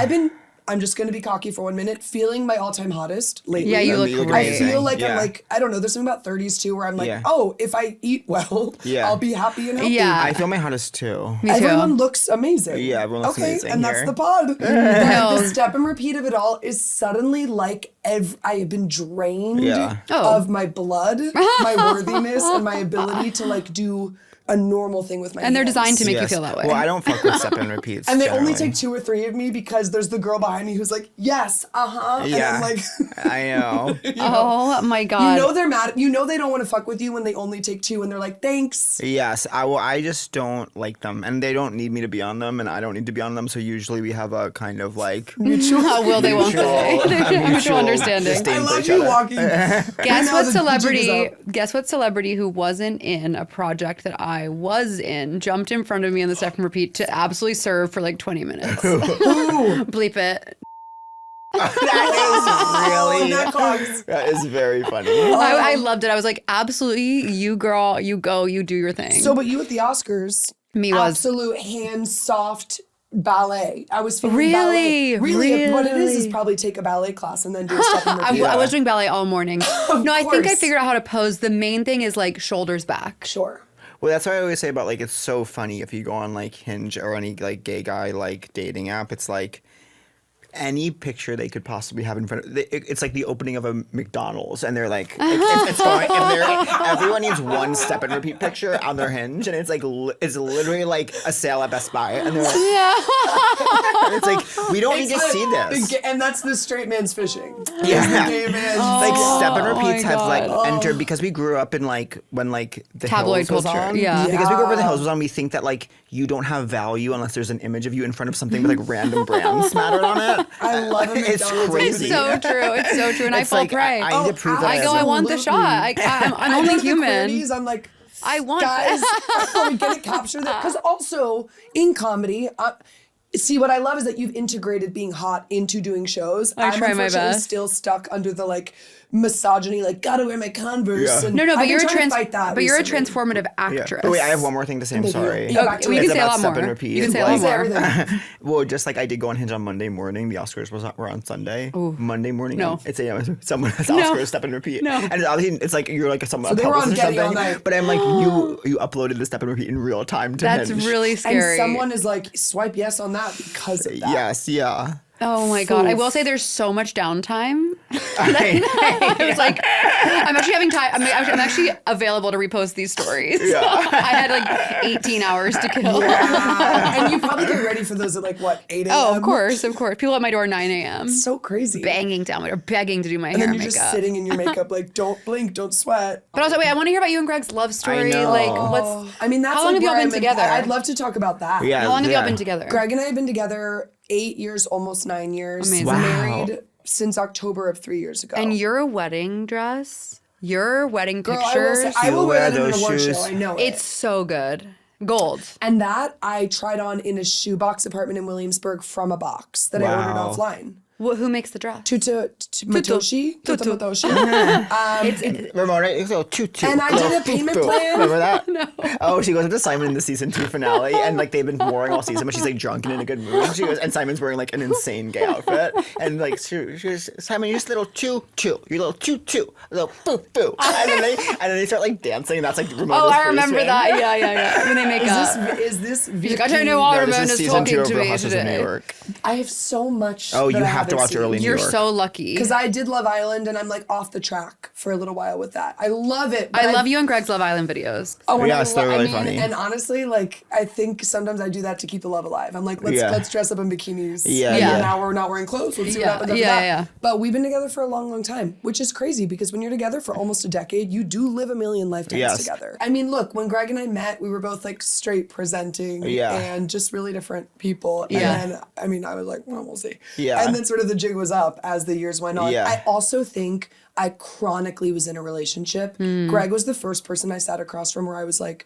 I'm just gonna be cocky for 1 minute. Feeling my all-time hottest lately. Yeah, you look great. I feel like Yeah. I'm like, I don't know, there's something about 30s too where I'm like, Yeah. oh, if I eat well, Yeah. I'll be happy and healthy. Yeah. I feel my hottest too. Me too. Everyone looks amazing. Yeah, everyone looks okay, amazing and that's here. the pod. But No. the step and repeat of it all is suddenly like I have been drained Yeah. Oh. of my blood, my worthiness, and my ability to like do a normal thing with my And they're hands. designed to make you Yes. feel that way. Well, I don't fuck with step and repeats. And they only generally. take 2 or 3 of me because there's the girl behind me who's like, yes, uh-huh. And Yeah. I'm like, I know. Oh my God. you know they're mad. You know they don't want to fuck with you when they only take 2 and they're like, thanks. Yes, I just don't like them, and they don't need me to be on them, and I don't need to be on them. So usually we have a kind of like Mutual. How will they won't they? Mutual understanding. disdain I for love each you other. walking. Guess Now what the jig is celebrity? up. Guess what celebrity who wasn't in a project that I was in jumped in front of me on the step and repeat to absolutely serve for like 20 minutes. Bleep it. That is really. Neck clogs. That is very funny. I loved it. I was like, absolutely, you girl, you go, you do your thing. So, but you at the Oscars, Me was. absolute hand soft ballet. I was feeling Really? ballet. Really, what it is Really? probably take a ballet class and then do a step and repeat. I was doing ballet all morning. No, I think I course. figured out how to pose. The main thing is like shoulders back. Sure. Well, that's what I always say about like it's so funny if you go on like Hinge or any like gay guy like dating app. It's like any picture they could possibly have in front of it's like the opening of a McDonald's, and they're like it's going, and everyone needs one step and repeat picture on their Hinge, and it's like it's literally like a sale at Best Buy, and they're like, and it's like we don't need to see this. And that's the straight man's fishing. Yeah. The gay man's Like step and Oh repeats my have like God. entered because we grew up in like when like the Tabloid Hills was culture, on. yeah. Because we grew up when the Hills was on, we think that like you don't have value unless there's an image of you in front of something with like random brands smattered on it. I love a It's McDonald's. crazy. It's so true. It's so true. And It's I fall like, prey. I need to prove that I go, I want the shot. I'm only human. I'm like, I want guys, we get it captured. Because also in comedy, see what I love is that you've integrated being hot into doing shows. I try my unfortunately best. Still stuck under the like misogyny, like gotta wear my Converse. Yeah. And No, but I've been you're a trying to fight that but you're a recently. transformative Yeah. actress. But wait, I have one more thing to say. I'm Thank you. sorry. Yeah, back to we it. can It's say a about lot step more. and repeat. You can say a lot Please say more. everything. Well, just like I did go on Hinge on Monday morning. The Oscars were on Sunday. Monday morning. No. It's someone has No. Oscars step and repeat. No. And it's like you're like someone. So they were on or Getty all something. night. But I'm like you uploaded the step and repeat in real time to That's Hinge. really And scary. someone is like, swipe yes on that because of that. Yes. Yeah. Oh my God. I will say there's so much downtime. I was like, I'm actually having time. I'm actually available to repost these stories. Yeah. I had like 18 hours to kill. And you probably get ready for those at like what, 8 a.m.? Oh, of course. People at my door 9 a.m. So crazy. banging down my door, begging to do my And hair then and you're makeup. just sitting in your makeup like, don't blink, don't sweat. But also, wait, I want to hear about you and Greg's love story. know. Like, what's I mean, that's How long like have y'all where been I'm in- together? I'd love to talk about that. Yeah. how long have y'all yeah. been together? Greg and I have been together 8 years, almost 9 years. Amazing. Wow. Married since October of 3 years ago. And your wedding dress, your wedding Girl, pictures, I will You wear wear that in an those award shoes. show. I know it. it's so good. Gold. And that I tried on in a shoebox apartment in Williamsburg from a box that I ordered Wow. offline. Who makes the dress? Matoshi? Tutu. Matoshi. Ramona, it's a little toot. And I did a payment plan. Remember that? No. Oh, she goes up to Simon in the season 2 finale, and like they've been warring all season, but she's like drunk and in a good mood. And she goes, and Simon's wearing like an insane gay outfit, and like she goes, Simon, you're just a little choo, your little choo, a little boo boo, and then they start like dancing, and that's like Ramona's Oh, I free remember swing. that. Yeah. When they make up. Is this He's like, I don't know why No, this is Ramona's season talking 2 of to Real me Housewives of New today. York. I have so much. Oh, you that I have to haven't watch seen. early New You're York. so lucky. Because I did Love Island and I'm like off the track for a little while with that. I love it. but I love you and Greg's Love Island videos. Oh, and Yes, they're really I mean, funny. And honestly, like I think sometimes I do that to keep the love alive. I'm like, Yeah. let's dress up in bikinis. Yeah, And yeah. now we're not wearing clothes. Let's see what Yeah, happens after yeah, that. yeah. But we've been together for a long, long time, which is crazy because when you're together for almost a decade, you do live a million lifetimes Yes. together. I mean, look, when Greg and I met, we were both like straight presenting Yeah. and just really different people. Yeah. And then, I mean, I was like, well, we'll see. Yeah. And then sort of the jig was up as the years went on. Yeah. I also think I chronically was in a relationship. Greg was the first person I sat across from where I was like,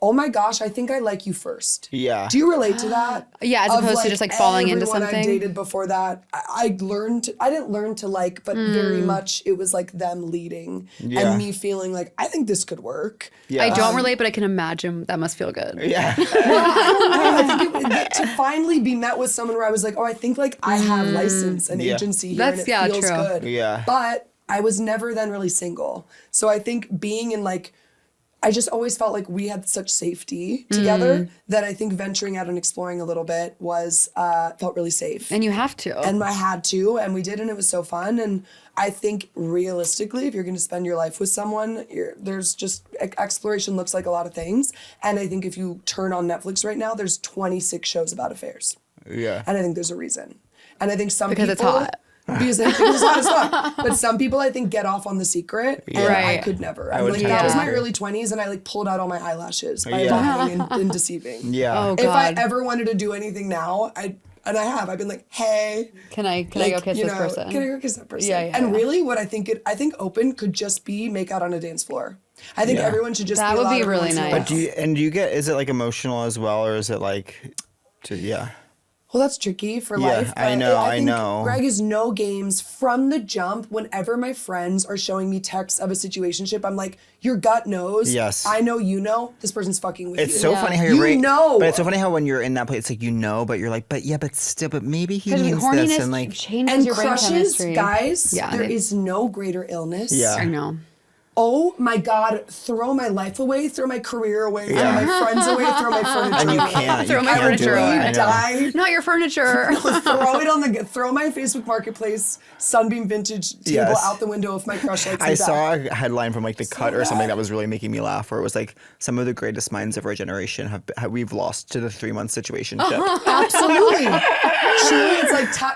oh my gosh, I think I like you first. Yeah. Do you relate to that? Yeah, as Of, opposed to just like falling into everyone something. I dated before that, I didn't learn to like, but very much it was like them leading Yeah. and me feeling like, I think this could work. Yeah. I don't relate, but I can imagine that must feel good. Yeah. I think to finally be met with someone where I was like, oh, I think like I have license and Yeah. agency here That's- and it yeah, feels true. good. Yeah. But I was never then really single. So I think being in like, I just always felt like we had such safety together that I think venturing out and exploring a little bit was, felt really safe. And you have to. And I had to, and we did, and it was so fun. And I think realistically, if you're going to spend your life with someone, there's just exploration looks like a lot of things. And I think if you turn on Netflix right now, there's 26 shows about affairs. Yeah. And I think there's a reason. And I think some Because people, it's hot. Because it's hot as fuck. But some people I think get off on The Secret, and I Right. could never. I I'm would like, tend that to was my agree. early 20s, and I like pulled out all my eyelashes by Yeah. lying and deceiving. Yeah. Oh, If I God. ever wanted to do anything now, I've been like, hey, Can I go like, kiss you this know, person? Can I go kiss that person? Yeah, yeah, and yeah. really, what I think open could just be make out on a dance floor. I think Yeah. everyone should just That be would allowed be every really once in a nice. while. But do you get, is it like emotional as well, or is it like, yeah. Well, that's tricky for Yeah, life. I know, I think know. Greg is no games from the jump. Whenever my friends are showing me texts of a situationship, I'm like, your gut knows. Yes. I know you know. This person's fucking with you. It's so Yeah. funny how you're You right. know. But it's so funny how when you're in that place, it's like, you know, but you're like, but maybe he Because means horniness this. And like, changes And your brain crushes, chemistry. guys, Yeah, there they- is no greater illness. Yeah. I know. Oh my God, throw my life away, throw my career away, Yeah. throw my friends away, throw my furniture and you away. can't. Throw you my can't furniture do it. away. I know. Die. Not your furniture. Throw my Facebook Marketplace Sunbeam Vintage table Yes. out the window if my crush likes me I back. saw a headline from like The Cut or something bad. that was really making me laugh, where it was like, some of the greatest minds of our generation have we've lost to the 3-month situation ship. Absolutely. Truly,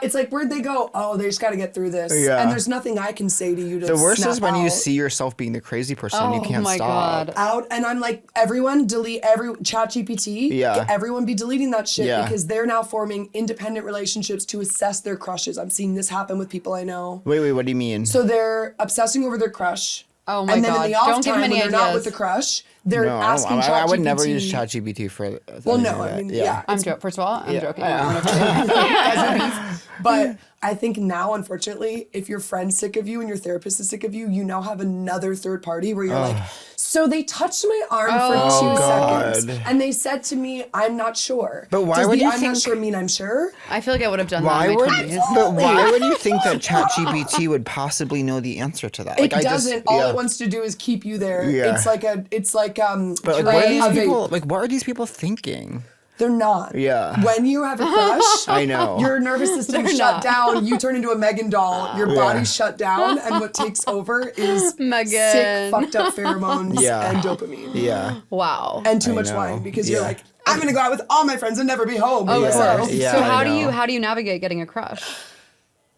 it's like where'd they go? Oh, they just got to get through this. Yeah. And there's nothing I can say to you to The worst snap is when you out. see yourself being the crazy person and you Oh can't my stop. God. Out, and I'm like, everyone delete ChatGPT. Yeah. Everyone be deleting that shit Yeah. because they're now forming independent relationships to assess their crushes. I'm seeing this happen with people I know. Wait, what do you mean? So they're obsessing over their crush. Oh my and then God. in the off Don't give time them when any they're not ideas. with the crush, they're No, asking ChatGPT. I would never use ChatGPT for. Well, no, anything like I mean, that. yeah. I'm joking. First of all, I'm joking. Guys are beef. But I think now, unfortunately, if your friend's sick of you and your therapist is sick of you, you now have another third party where you're like, so they touched my arm for 2 God. seconds and they said to me, I'm not sure. But why Does would the you I'm not think- sure mean I'm sure? I feel like I would have done Why that in would? my 20s. But why would you think that ChatGPT would possibly know the answer to that? It I doesn't. All it wants to do is keep you there. Yeah. It's like But like, curate what are these a vape. people? Like, what are these people thinking? They're not. Yeah. When you have a crush, I know. your nervous system They're shut not. down. You turn into a Megan doll. Your body's shut down, and what takes over is Megan. sick, fucked up pheromones Yeah. and dopamine. Yeah. Wow. And too I much know. wine because you're Yeah. like, I'm gonna go out with all my friends and never be home. Oh, Be of yourself. course. Yeah, So I how know. do you navigate getting a crush?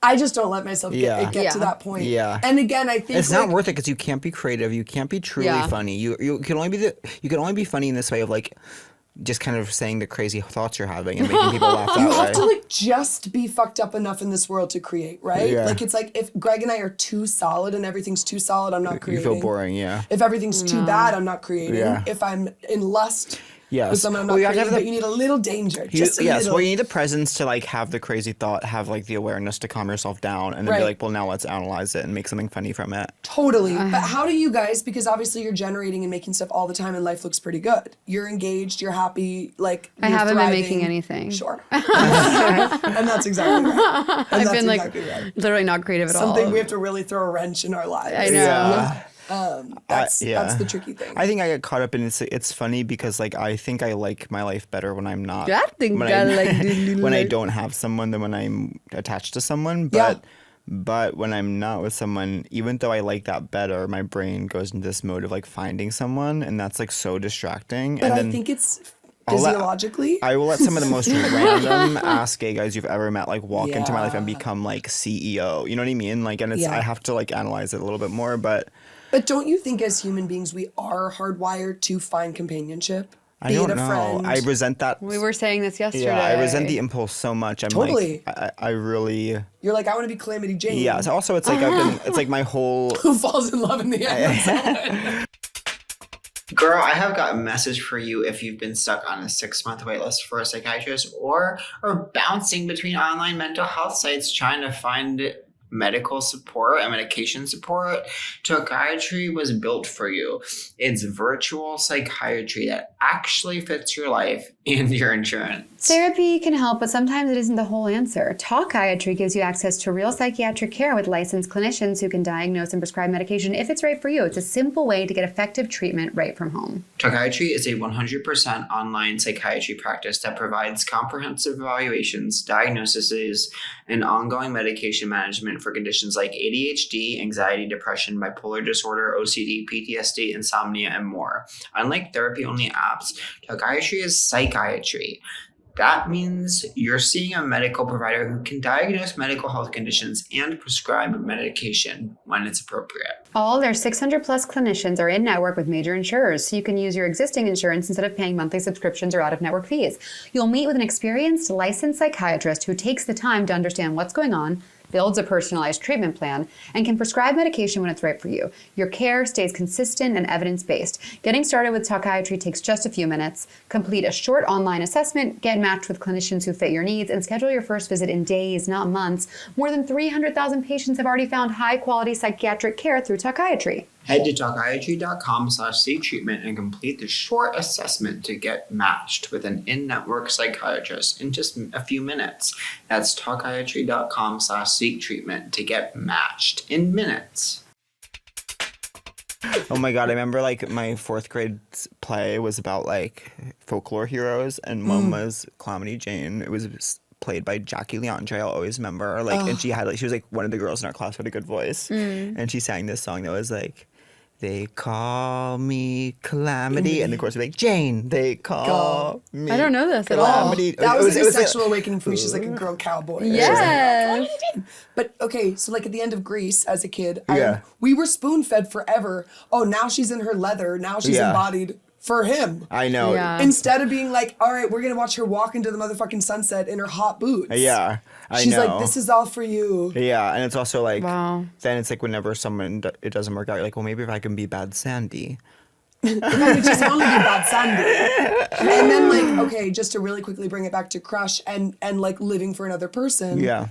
I just don't let myself Yeah. get to Yeah. that point. Yeah. And again, I think It's not worth it because you can't be creative. You can't be truly Yeah. funny. You can only be funny in this way of like just kind of saying the crazy thoughts you're having and making people laugh You that have way. to like just be fucked up enough in this world to create, right? Yeah. Like it's like if Greg and I are too solid and everything's too solid, I'm not You creating. feel boring, yeah. If everything's too bad, I'm not creating. Yeah. If I'm in lust Yes. with someone, I'm not Well, you have to creating. have But you need a little danger, You, just a yes, little. well, you need the presence to like have the crazy thought, have like the awareness to calm yourself down, and then Right. be like, well, now let's analyze it and make something funny from it. Totally. But how do you guys, because obviously you're generating and making stuff all the time and life looks pretty good. You're engaged, you're happy, like I you're haven't been thriving. making anything. Sure. And that's exactly right. And I've that's been like exactly right. literally not creative at Something all. we have to really throw a wrench in our lives. I know. Yeah. That's yeah. the tricky thing. I think I get caught up in it's funny because like I think I like my life better when I'm not I think when I like when I don't have someone than when I'm attached to someone. But when I'm not with someone, even though I like that better, my brain goes into this mode of like finding someone, and that's like so distracting. But and I then think it's I'll let- physiologically. I will let some of the most random ass gay guys you've ever met like walk into my life and Yeah. become like CEO. You know what I mean? Like, and it's Yeah. I have to like analyze it a little bit more, but But don't you think as human beings we are hardwired to find companionship? I Be don't it a know. friend. I resent that. We were saying this yesterday. Yeah, I resent the impulse so much. I'm Totally. like, I really. You're like, I want to be Calamity Jane. Yeah. So also, it's like I've been. It's like my whole. Who falls in love in the end. Girl, I have got a message for you if you've been stuck on a 6-month waitlist for a psychiatrist or bouncing between online mental health sites trying to find medical support and medication support. Psychiatry was built for you. It's virtual psychiatry that actually fits your life and your insurance. Therapy can help, but sometimes it isn't the whole answer. Talkiatry gives you access to real psychiatric care with licensed clinicians who can diagnose and prescribe medication if it's right for you. It's a simple way to get effective treatment right from home. Psychiatry is a 100% online psychiatry practice that provides comprehensive evaluations, diagnoses, and ongoing medication management for conditions like ADHD, anxiety, depression, bipolar disorder, OCD, PTSD, insomnia, and more. Unlike therapy-only apps, psychiatry is psychiatry. That means you're seeing a medical provider who can diagnose medical health conditions and prescribe medication when it's appropriate. All their 600 plus clinicians are in network with major insurers, so you can use your existing insurance instead of paying monthly subscriptions or out-of-network fees. You'll meet with an experienced, licensed psychiatrist who takes the time to understand what's going on, builds a personalized treatment plan, and can prescribe medication when it's right for you. Your care stays consistent and evidence-based. Getting started with Psychiatry takes just a few minutes. Complete a short online assessment, get matched with clinicians who fit your needs, and schedule your first visit in days, not months. More than 300,000 patients have already found high-quality psychiatric care through Psychiatry. Head to psychiatry.com/seektreatment and complete the short assessment to get matched with an in-network psychiatrist in just a few minutes. That's psychiatry.com/seektreatment to get matched in minutes. Oh my God, I remember like my 4th grade play was about like folklore heroes, and one was Calamity Jane. It was played by Jackie Leanne. I'll always remember. Like, and she was like one of the girls in our class who had a good voice, and she sang this song that was like, "They call me Calamity," and of course, we're like, "Jane, they call me." I don't know this at all. Calamity. That was like a like- sexual awakening for me. She's like a girl cowboy. Yes. But okay, so like at the end of Grease as a kid, Yeah. we were spoon fed forever. Oh, now she's in her leather. Now she's Yeah. embodied for him. I know. Yeah. Instead of being like, all right, we're going to watch her walk into the motherfucking sunset in her hot boots. Yeah. I She's know. like, this is all for you. Yeah, and it's also like, Wow. then it's like whenever it doesn't work out, you're like, well, maybe if I can be bad Sandy. If I could just only be bad Sandy. And then like, okay, just to really quickly bring it back to crush and like living for another person. Yeah.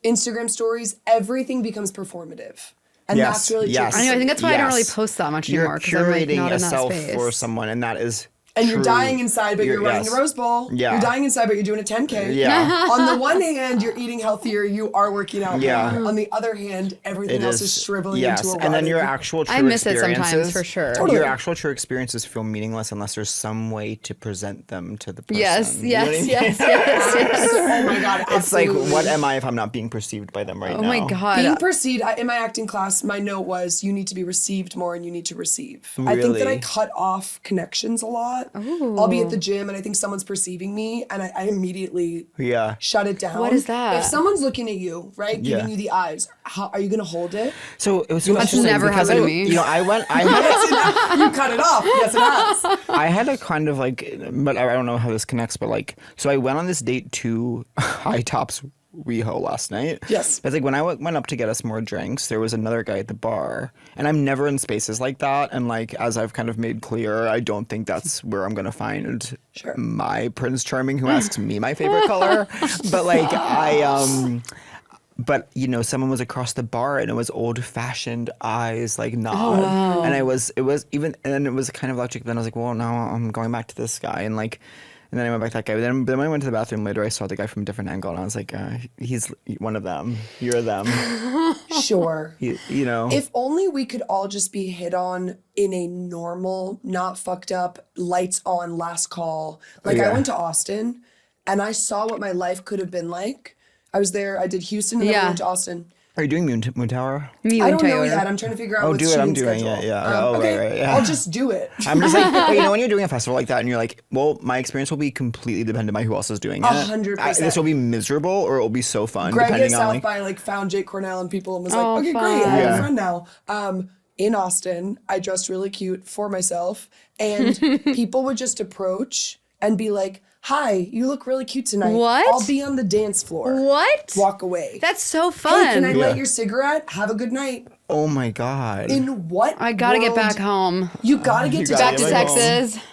Instagram stories, everything becomes performative. And Yes, that's really yes. tricky. I know. I think that's why I don't really Yes. post that much You're anymore because I'm like curating not a in that self space. for someone, and that is And you're true. dying inside, but you're running yes. the Rose Bowl. Yeah. You're dying inside, but you're doing a 10K. Yeah. On the one hand, you're eating healthier, you are working out Yeah. more. On the other hand, everything It else is shriveling yes. into a and then rug. your actual true I miss it experiences, sometimes, for sure. Totally. Your actual true experiences feel meaningless unless there's some way to present them to the person. Yes, You know what I yes, mean? yes, yes, yes. Oh my God, It's like, absolutely. what am I if I'm not being perceived by them right Oh now? my God. Being perceived, in my acting class, my note was, you need to be received more and you need to receive. I think that I Really? cut off connections a lot. I'll be at the gym and I think someone's perceiving me and I immediately Yeah. shut it down. What is that? If someone's looking at you, right, giving Yeah. you the eyes, how are you going to hold it? So it was so That's interesting never because happened to I, me. You know, I had You cut it off. Yes, it has. I had a kind of like, but I don't know how this connects, but like, so I went on this date to High Tops WeHo last night. Yes. It's like when I went up to get us more drinks, there was another guy at the bar, and I'm never in spaces like that. And like, as I've kind of made clear, I don't think that's where I'm gonna find Sure. my Prince Charming who asks me my favorite color. But like, But you know, someone was across the bar, and it was old-fashioned eyes, like nod, and it was even, and it was kind of electric. But then I was like, well, now I'm going back to this guy, and like, and then I went back to that guy. But then when I went to the bathroom later, I saw the guy from a different angle, and I was like, he's one of them. You're them. Sure. You know. If only we could all just be hit on in a normal, not fucked up, lights on, last call. Like I Yeah. went to Austin and I saw what my life could have been like. I was there, I did Houston and then Yeah. I went to Austin. Are you doing Moon Tower? I don't know yet. I'm trying to figure out what's do it. I'm shooting doing schedule. it. Yeah. Okay, Right, yeah. I'll just do it. I'm just like, but you know, when you're doing a festival like that, and you're like, well, my experience will be completely dependent by who else is doing it. 100%. This will be miserable, or it will be so fun, Greg at depending on South like. by found Jake Cornell and people and was like, Oh, okay, fun. great, I have Yeah. a friend now. In Austin, I dressed really cute for myself, and people would just approach and be like, "Hi, you look really cute tonight. What? I'll be on the dance floor." What? Walk away. That's so fun. Hey, can I Yeah. light your cigarette? Have a good night. Oh my God. In what I gotta get world- back home. You gotta get to Back to get home. Texas.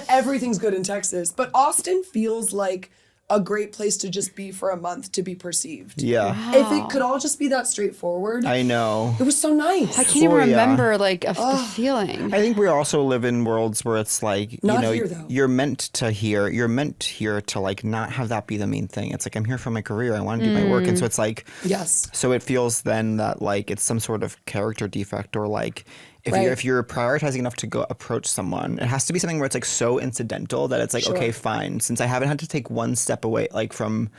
Everything's good in Texas, but Austin feels like a great place to just be for a month to be perceived. Yeah. If it could all just be that straightforward, I know. it was so nice. I can't even Oh, yeah. remember like the feeling. I think we also live in worlds where it's like, Not you know, here, though. you're meant here to like not have that be the main thing. It's like, I'm here for my career. I want to do my work. And so it's like, Yes. so it feels then that like it's some sort of character defect or like Right. if you're prioritizing enough to go approach someone, it has to be something where it's like so incidental that it's like, Sure. okay, fine. Since I haven't had to take one step away like from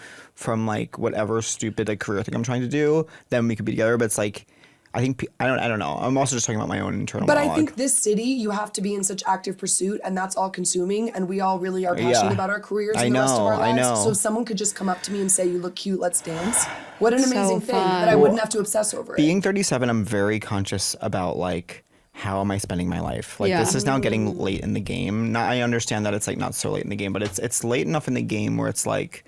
like whatever stupid like career thing I'm trying to do, then we could be together. But it's like, I think I don't know. I'm also just talking about my own internal But monologue. I think this city, you have to be in such active pursuit, and that's all consuming. And we all really are passionate Yeah. about our careers I and the rest of our know, I lives. know. So if someone could just come up to me and say, "You look cute, let's dance," what an So amazing thing fun. that I wouldn't have to obsess over it. Being 37, I'm very conscious about like how am I spending my life? Like Yeah. this is now getting late in the game. Not, I understand that it's like not so late in the game, but it's late enough in the game where it's like,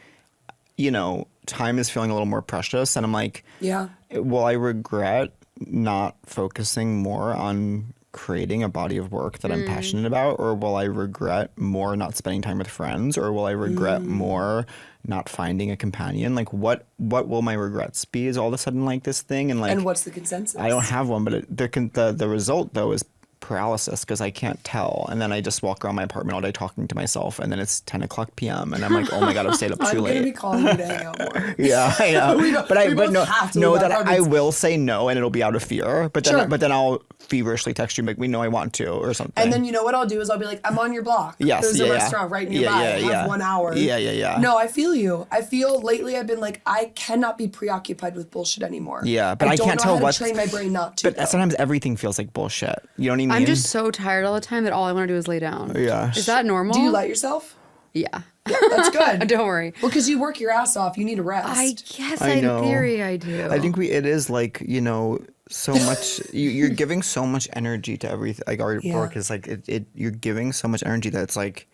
you know, time is feeling a little more precious, and I'm like, Yeah. will I regret not focusing more on creating a body of work that I'm passionate about, or will I regret more not spending time with friends, or will I regret more not finding a companion? Like what will my regrets be? Is all of a sudden like this thing, and like And what's the consensus? I don't have one, but the result though is paralysis because I can't tell, and then I just walk around my apartment all day talking to myself, and then it's 10:00 p.m. and I'm like, oh my god, I've stayed up too I'm gonna be late. calling you to hang out more. Yeah, I know. We both no, have to know leave that our I apartments. will say no, and it'll be out of fear. But then, Sure. but then I'll feverishly text you like, we know I want to, or something. And then you know what I'll do is I'll be like, I'm on your block. Yes, There's yeah, a yeah. restaurant right Yeah, nearby. yeah, I have yeah. 1 hour. Yeah. No, I feel you. I feel lately I've been like, I cannot be preoccupied with bullshit anymore. Yeah, but I don't can't know tell how what's- to train my brain not to. But though. sometimes everything feels like bullshit. You know what I mean? I'm just so tired all the time that all I want to do is lay down. Yeah. Is that normal? Do you let yourself? Yeah. That's good. Don't worry. Well, because you work your ass off, you need a rest. I guess I in know. theory I do. I think it is like, you know, so much you're giving so much energy to everything. Like our Yeah. work is like you're giving so much energy that it's like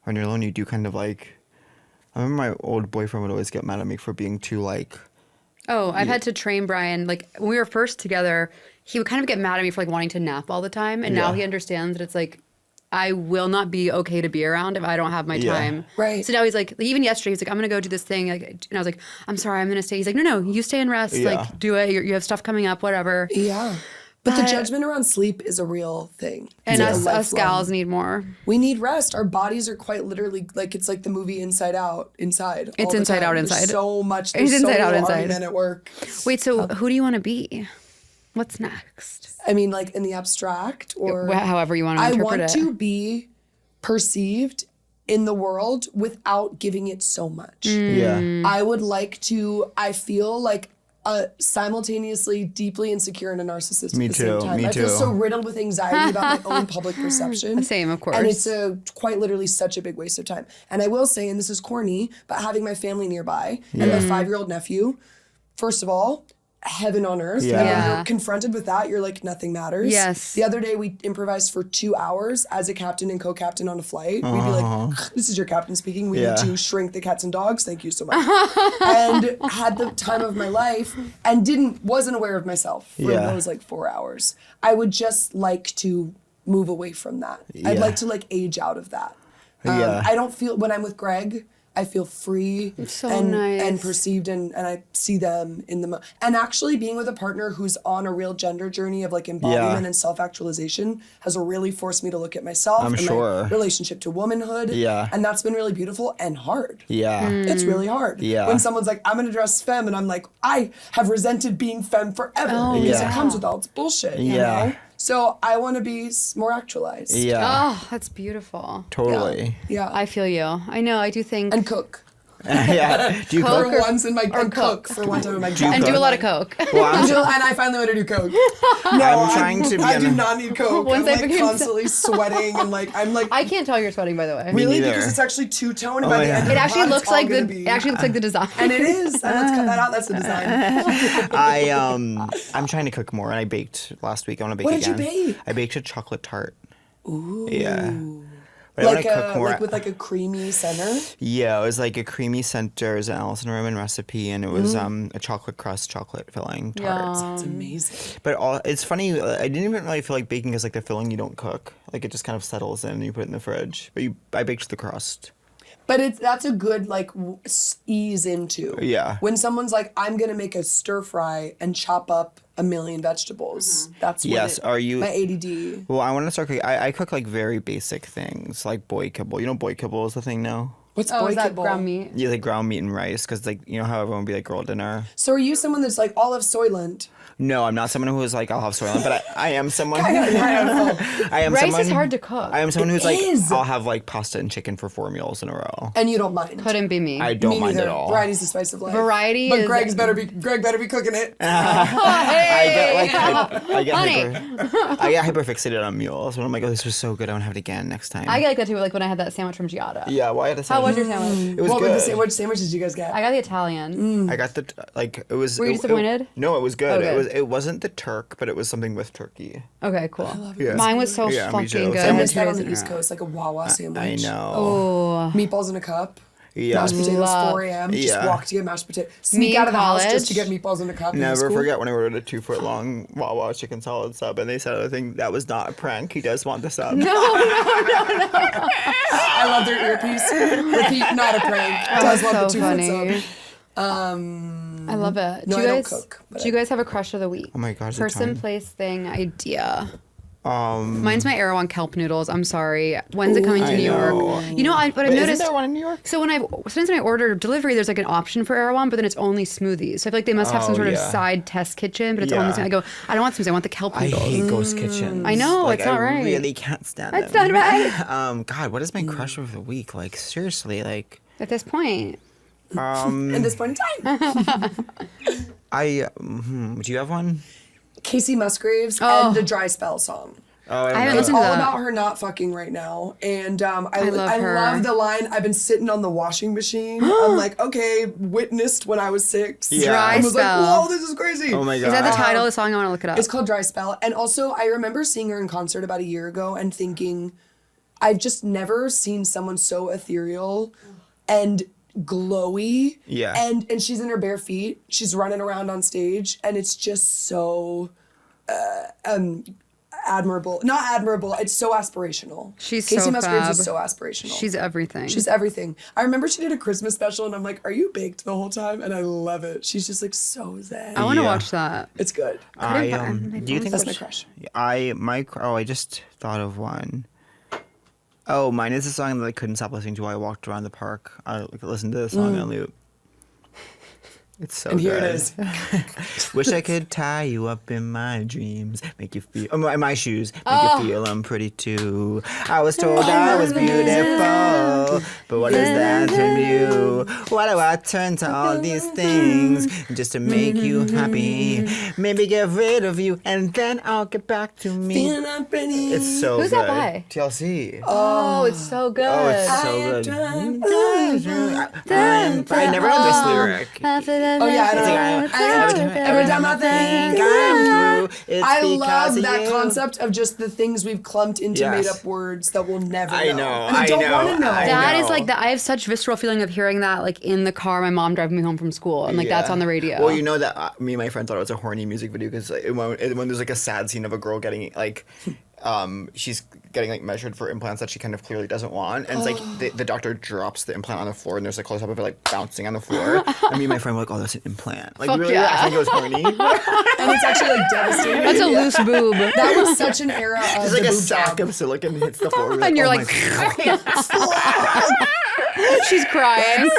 when you're alone you do kind of like, I remember my old boyfriend would always get mad at me for being too like, Oh, I've had to train Brian. Like when we were first together, he would kind of get mad at me for like wanting to nap all the time, and now Yeah. he understands that it's like I will not be okay to be around if I don't have my Yeah. time. Right. So now he's like, even yesterday, he's like, I'm gonna go do this thing, like, and I was like, I'm sorry, I'm gonna stay. He's like, no, you stay and rest. Yeah. Like, do it. You have stuff coming up, whatever. Yeah. But the But- judgment around sleep is a real thing. And It's us like a us lifelong- gals need more. We need rest. Our bodies are quite literally like it's like the movie Inside Out. Inside. all It's the Inside time. Out There's Inside. so much. It's There's Inside so Out little Inside. argument at work. Wait, so who do you want to be? What's next? I mean, like in the abstract, or However you want to I interpret want it. to be perceived in the world without giving it so much. yeah. I would like to. I feel like simultaneously deeply insecure and a narcissist Me at the same too, time. me I feel too. so riddled with anxiety about my own public perception. Same, of course. And it's quite literally such a big waste of time. And I will say, and this is corny, but having my family nearby and my 5-year-old nephew, first of all, heaven on earth. Yeah. When Yeah. you're confronted with that, you're like, nothing matters. Yes. The other day, we improvised for 2 hours as a captain and co-captain on a flight. We'd be like, this is your captain speaking. We Yeah. need to shrink the cats and dogs. Thank you so much. And had the time of my life and wasn't aware of myself for Yeah. those like 4 hours. I would just like to move away from that. I'd Yeah. like to like age out of that. Yeah. I don't feel, when I'm with Greg, I feel free so and nice. perceived, and I see them in the and actually being with a partner who's on a real gender journey of like embodiment Yeah. and self-actualization has really forced me to look at myself I'm and sure. my relationship to womanhood. Yeah. And that's been really beautiful and hard. Yeah. It's really hard. Yeah. When someone's like, I'm gonna dress femme, and I'm like, I have resented being femme forever because Yeah. it comes with all its bullshit. You Yeah. know? So I want to be more actualized. Yeah. Oh, that's beautiful. Totally. Yeah. I feel you. I know. I do think. And cook. Yeah. Do you Coke cook? For once in my and cook for one time in my job. and do a lot of coke. Well, I'm, And I finally learned to do coke. No, I'm trying to be I do an- not need coke. Once I'm I like became constantly sweating and like I'm like I can't tell you're sweating, by the way. really neither. because it's actually two-tone and Oh, by the yeah. end of It the actually pod, looks it's all like gonna the. be- It actually looks like the design. and it is. And let's cut that out. That's the design. I'm trying to cook more, and I baked last week. I want to bake What did again. you bake? I baked a chocolate tart. Ooh. Yeah. But I want to cook more. Like with like a creamy center. Yeah, it was like a creamy center. It was an Alison Roman recipe, and it was a chocolate crust, chocolate filling tart. It's amazing. But it's funny. I didn't even really feel like baking because like the filling you don't cook. Like it just kind of settles in and you put it in the fridge. But I baked the crust. But that's a good like ease into. Yeah. When someone's like, I'm gonna make a stir fry and chop up a million vegetables. That's Yes. Are you? my ADD. Well, I want to start cooking. I cook like very basic things like boy kibble. You know, boy kibble is the thing now. What's Oh, boy is that kibble? ground meat? Yeah, like ground meat and rice, because like you know how everyone would be like girl dinner. So are you someone that's like Olive Soylent? No, I'm not someone who is like I'll have soylent, but I am someone. I don't know. I am Rice someone, is hard to cook. I am someone who's like is. I'll have like pasta and chicken for 4 meals in a row. And you don't mind. Couldn't be me. I don't Me mind neither. at all. Variety's the spice of life. Variety But is- Greg better be cooking it. I get like I get Honey. I get hyper fixated on meals. When I'm like, oh, this was so good, I want to have it again next time. I get like that too, like when I had that sandwich from Giada. Yeah, well, I had to say How was your sandwich? It was What good. were the sandwich did you guys get? I got the Italian. I got the like it was. Were you it- disappointed? No, it was good. Okay. It wasn't the Turk, but it was something with turkey. Okay, cool. Yeah. Mine was so Yeah, me fucking too. good. I Same missed that on Two the days East Coast, like a Wawa I sandwich. know. Oh, Meatballs in a cup. Yeah. Mashed potatoes, Love. 4 a.m. Just Yeah. walk to get mashed potatoes. Me Sneak in out of the house just college- to get meatballs in a cup. in Never school. forget when I ordered a 2-foot-long Wawa chicken salad sub, and they said, "I think that was not a prank. He does want the sub." I love their earpiece. Repeat, not a prank. Does want the so 2 foot funny. sub. I love it. No, do I you don't guys, cook, but do you guys have a crush of the week? Oh my God, is it Person, time? place, thing, idea. Mine's my Erewhon kelp noodles. I'm sorry. When's it coming to I New know. York? You know, but I've Wait, noticed. isn't there one in New York? So sometimes when I order delivery, there's like an option for Erewhon, but then it's only smoothies. So I feel like they must have some Oh, sort of yeah. side test kitchen, but it's Yeah. only. I go, I don't want smoothies. I want the kelp I noodles. hate ghost kitchens. I know, Like, it's not I right. really can't stand That's them. not right. God, what is my crush of the week? Like seriously, like At this point, At this point in time. do you have one? Casey Musgraves Oh. and the Dry Spell song. Oh, I haven't know. It's listened to all that. about her not fucking right now. And I love her. love the line, I've been sitting on the washing machine. I'm like, okay, witnessed when I was 6. Yeah. Dry I was Spell. like, whoa, this is crazy. Oh my God. Is that the title of the song? I want to look it up. It's called Dry Spell. And also, I remember seeing her in concert about a year ago and thinking, I've just never seen someone so ethereal and glowy. Yeah. And she's in her bare feet. She's running around on stage. And it's just so admirable. Not admirable. It's so aspirational. She's Casey so Musgraves fab. is so aspirational. She's everything. She's everything. I remember she did a Christmas special and I'm like, are you baked the whole time? And I love it. She's just like so zen. I want to Yeah. watch that. It's good. I my do you think That's which- my crush. I just thought of one. Oh, mine is a song that I couldn't stop listening to while I walked around the park. I listened to the song on loop. It's so And good. here it is. Wish I could tie you up in my dreams, make you feel. Oh, my shoes, make you feel I'm pretty too. I was told I was beautiful, but what is that from you? Why do I turn to all these things just to make you happy? Maybe get rid of you and then I'll get back to me. Feeling I'm pretty. It's so Who's good. that by? TLC. Oh, it's so good. Oh, it's so good. I never know this lyric. Oh yeah, I know. Every time I think I'm through, it's I because love of that you. concept of just the things we've clumped into Yes. made up words that we'll never I know. know, And I I don't know, want to know. I That is know. like that. I have such visceral feeling of hearing that like in the car. My mom driving me home from school, and like that's Yeah. on the radio. Well, you know that me and my friend thought it was a horny music video because when there's like a sad scene of a girl getting like, she's getting like measured for implants that she kind of clearly doesn't want, and it's like the doctor drops the implant on the floor, and there's a close up of it like bouncing on the floor, and me and my friend were like, oh, that's an implant. Like Fuck really, yeah. I think it was horny. And it's actually like devastating. That's a loose boob. That was such an era of It's the like a boob sack job. of silicone hits the floor, And you're oh like, my she's crying.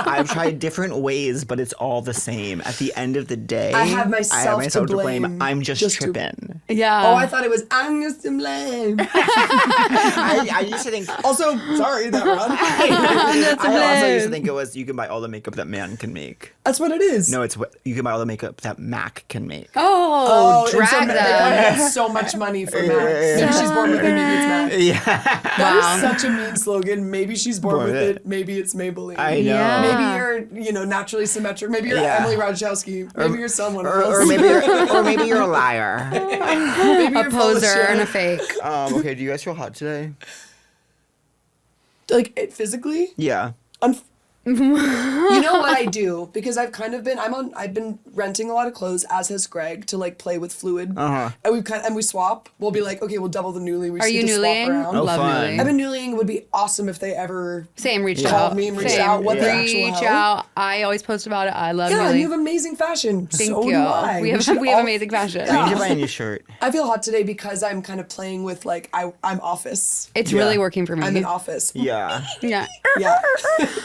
I've tried different ways, but it's all the same. At the end of the day, I have myself to blame. I'm just Just to- tripping. Yeah. Oh, I thought it was I'm just to blame. I used to think. Also, sorry that run. I also used to think it was you can buy all the makeup that man can make. That's what it is. No, it's what you can buy all the makeup that Mac can make. Oh, and drag so, that. they paid so much money for Max. Maybe she's born with maybe it's Max. Yeah. That is such a mean slogan. Maybe she's born with it. Maybe it's Maybelline. I know. Yeah. Maybe you're, naturally symmetric. Maybe you're Yeah. Emily Ratajkowski. Maybe you're someone Or else. maybe you're a liar. Maybe A you're full of poser shit. and a fake. Okay, do you guys feel hot today? Like Yeah. you know what I do, because I've been renting a lot of clothes, as has Greg, to like play with fluid. And we swap. We'll be like, okay, we'll double the newly. We Are just you get to swap newlying? around. Oh, Love fun. newlying. I've been newlying. It would be awesome if they ever Same, reached called out. me and reached Same. out. What the actual Reach hell? out. I always post about it. I love Yeah, and newly. you have amazing fashion. Thank so you. do I. We have should all- amazing fashion. I need to buy a new shirt. I feel hot today because I'm kind of playing with like I'm office. It's Yeah. really working for me. I'm in office. Yeah. Yeah. Yeah.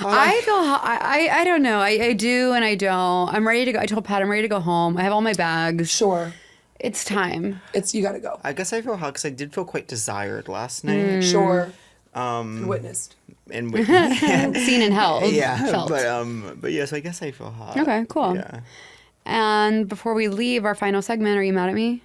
I feel I don't know. I do and I don't. I'm ready to go. I told Pat I'm ready to go home. I have all my bags. Sure. It's time. You gotta go. I guess I feel hot because I did feel quite desired last night. Sure. Witnessed. And with, Seen and held. yeah, Felt. but yes, I guess I feel hot. Okay, cool. Yeah. And before we leave our final segment, are you mad at me?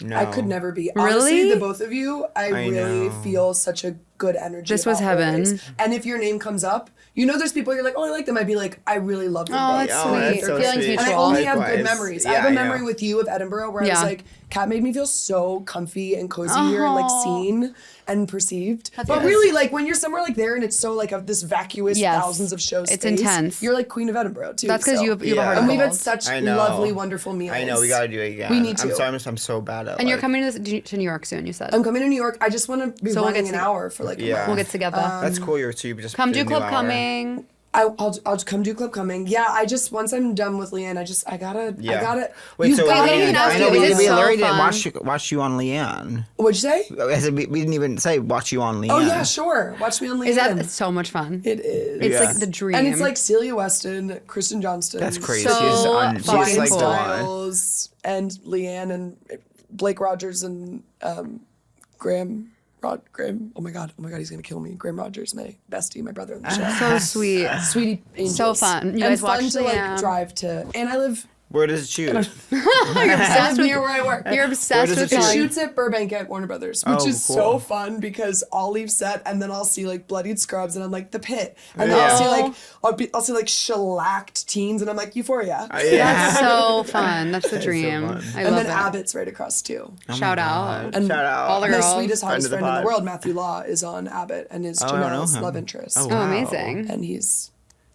No. I could never be. Honestly, Really? the both of you, I really know. feel such a good energy. This was about heaven. always. And if your name comes up, there's people you're like, oh, I like them. I'd be like, I really love them. Oh, both. that's Oh, that's sweet. so Feelings sweet. And I mutual. only have good Likewise. memories. I Yeah, have a I memory know. with you of Edinburgh where I Yeah. was like, Kat made me feel so comfy and cozy here and like seen and perceived. But nice. really, like when you're somewhere like there and it's so like of this vacuous Yes. thousands of shows. It's space, intense. You're like Queen of Edinburgh too. That's because so. you have a Yeah. heart of And we've had gold. such I know. lovely, wonderful meals. I know, we gotta do it again. We need to. I'm so bad at And you're like- coming to New York soon, you said. I'm coming to New York. I just want to be So we'll running get an to- hour for like a Yeah. month. We'll get together. That's cool. You're so you just Come did do a new Club hour. Coming. I'll come do Club Coming. Yeah, once I'm done with Leanne, I gotta. Wait, You've so gotta we didn't even ask I know you. we, It's we so already fun. didn't watch you on Leanne. What'd you say? I said we didn't even say watch you on Leanne. Oh yeah, sure. Watch me on Leanne. Is that so much fun? It is. It's Yeah. like the dream. And it's like Celia Weston, Kristen Johnston. That's crazy. So she's fucking like cool. the one. Styles and Leanne and Blake Rogers and Graham. Oh my god, he's gonna kill me. Graham Rogers, my bestie, my brother on the show. so sweet. Sweetie angels. So fun. You and guys fun watch to like Leanne. drive to. And I live Where does it shoot? obsessed near where I work. You're obsessed does with it It telling. shoots at Burbank at Warner Brothers, which Oh, is cool. so fun because I'll leave set and then I'll see like bloodied scrubs and I'm like the pit, and then Yeah. I'll see like shellacked teens and I'm like Euphoria, That's so fun. That's the dream. fun. I and love then it. Abbott's right across too. Shout out. And Shout out. all the My girls. sweetest, hottest Friend of friend the in the pod. world, Matthew Law, is on Abbott and is I don't know Janelle's him. love interest, Oh, Oh, wow. amazing. and he's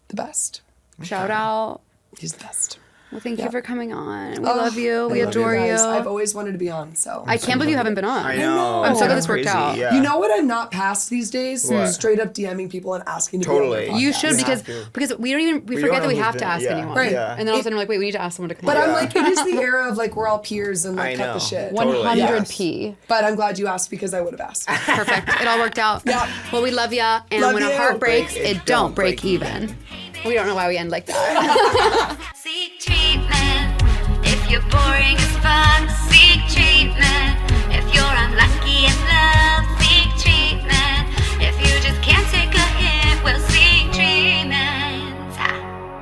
the best. Shout out. He's the best. Well, thank you Yeah. for coming on. We Oh, love you. We I love adore you. guys. I've always wanted to be on, so I can't believe you haven't been on. I know. I'm so glad It's this worked crazy, out. Yeah. You know what I'm not past these days? What? Straight up DMing people and asking to Totally. be on You their should podcast. because we forget don't that we know have who's to been- ask yeah. anyone. Right. Yeah. And then all of a sudden we're like, wait, we need to ask someone to come But on. I'm like, it is the era of like we're all peers and like I cut know. the shit. Totally. 100p. But I'm glad you asked because I would have asked. Perfect. It all worked out. Yeah. Well, we love ya. And Love when a you. heart breaks, Break it don't break even. We don't know why we end like that. Seek treatment if you're boring as fuck. Seek treatment if you're unlucky in love. Seek treatment if you just can't take a hint. Well, seek treatment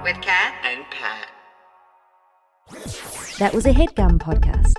with Kat And Pat. That was a Headgum podcast.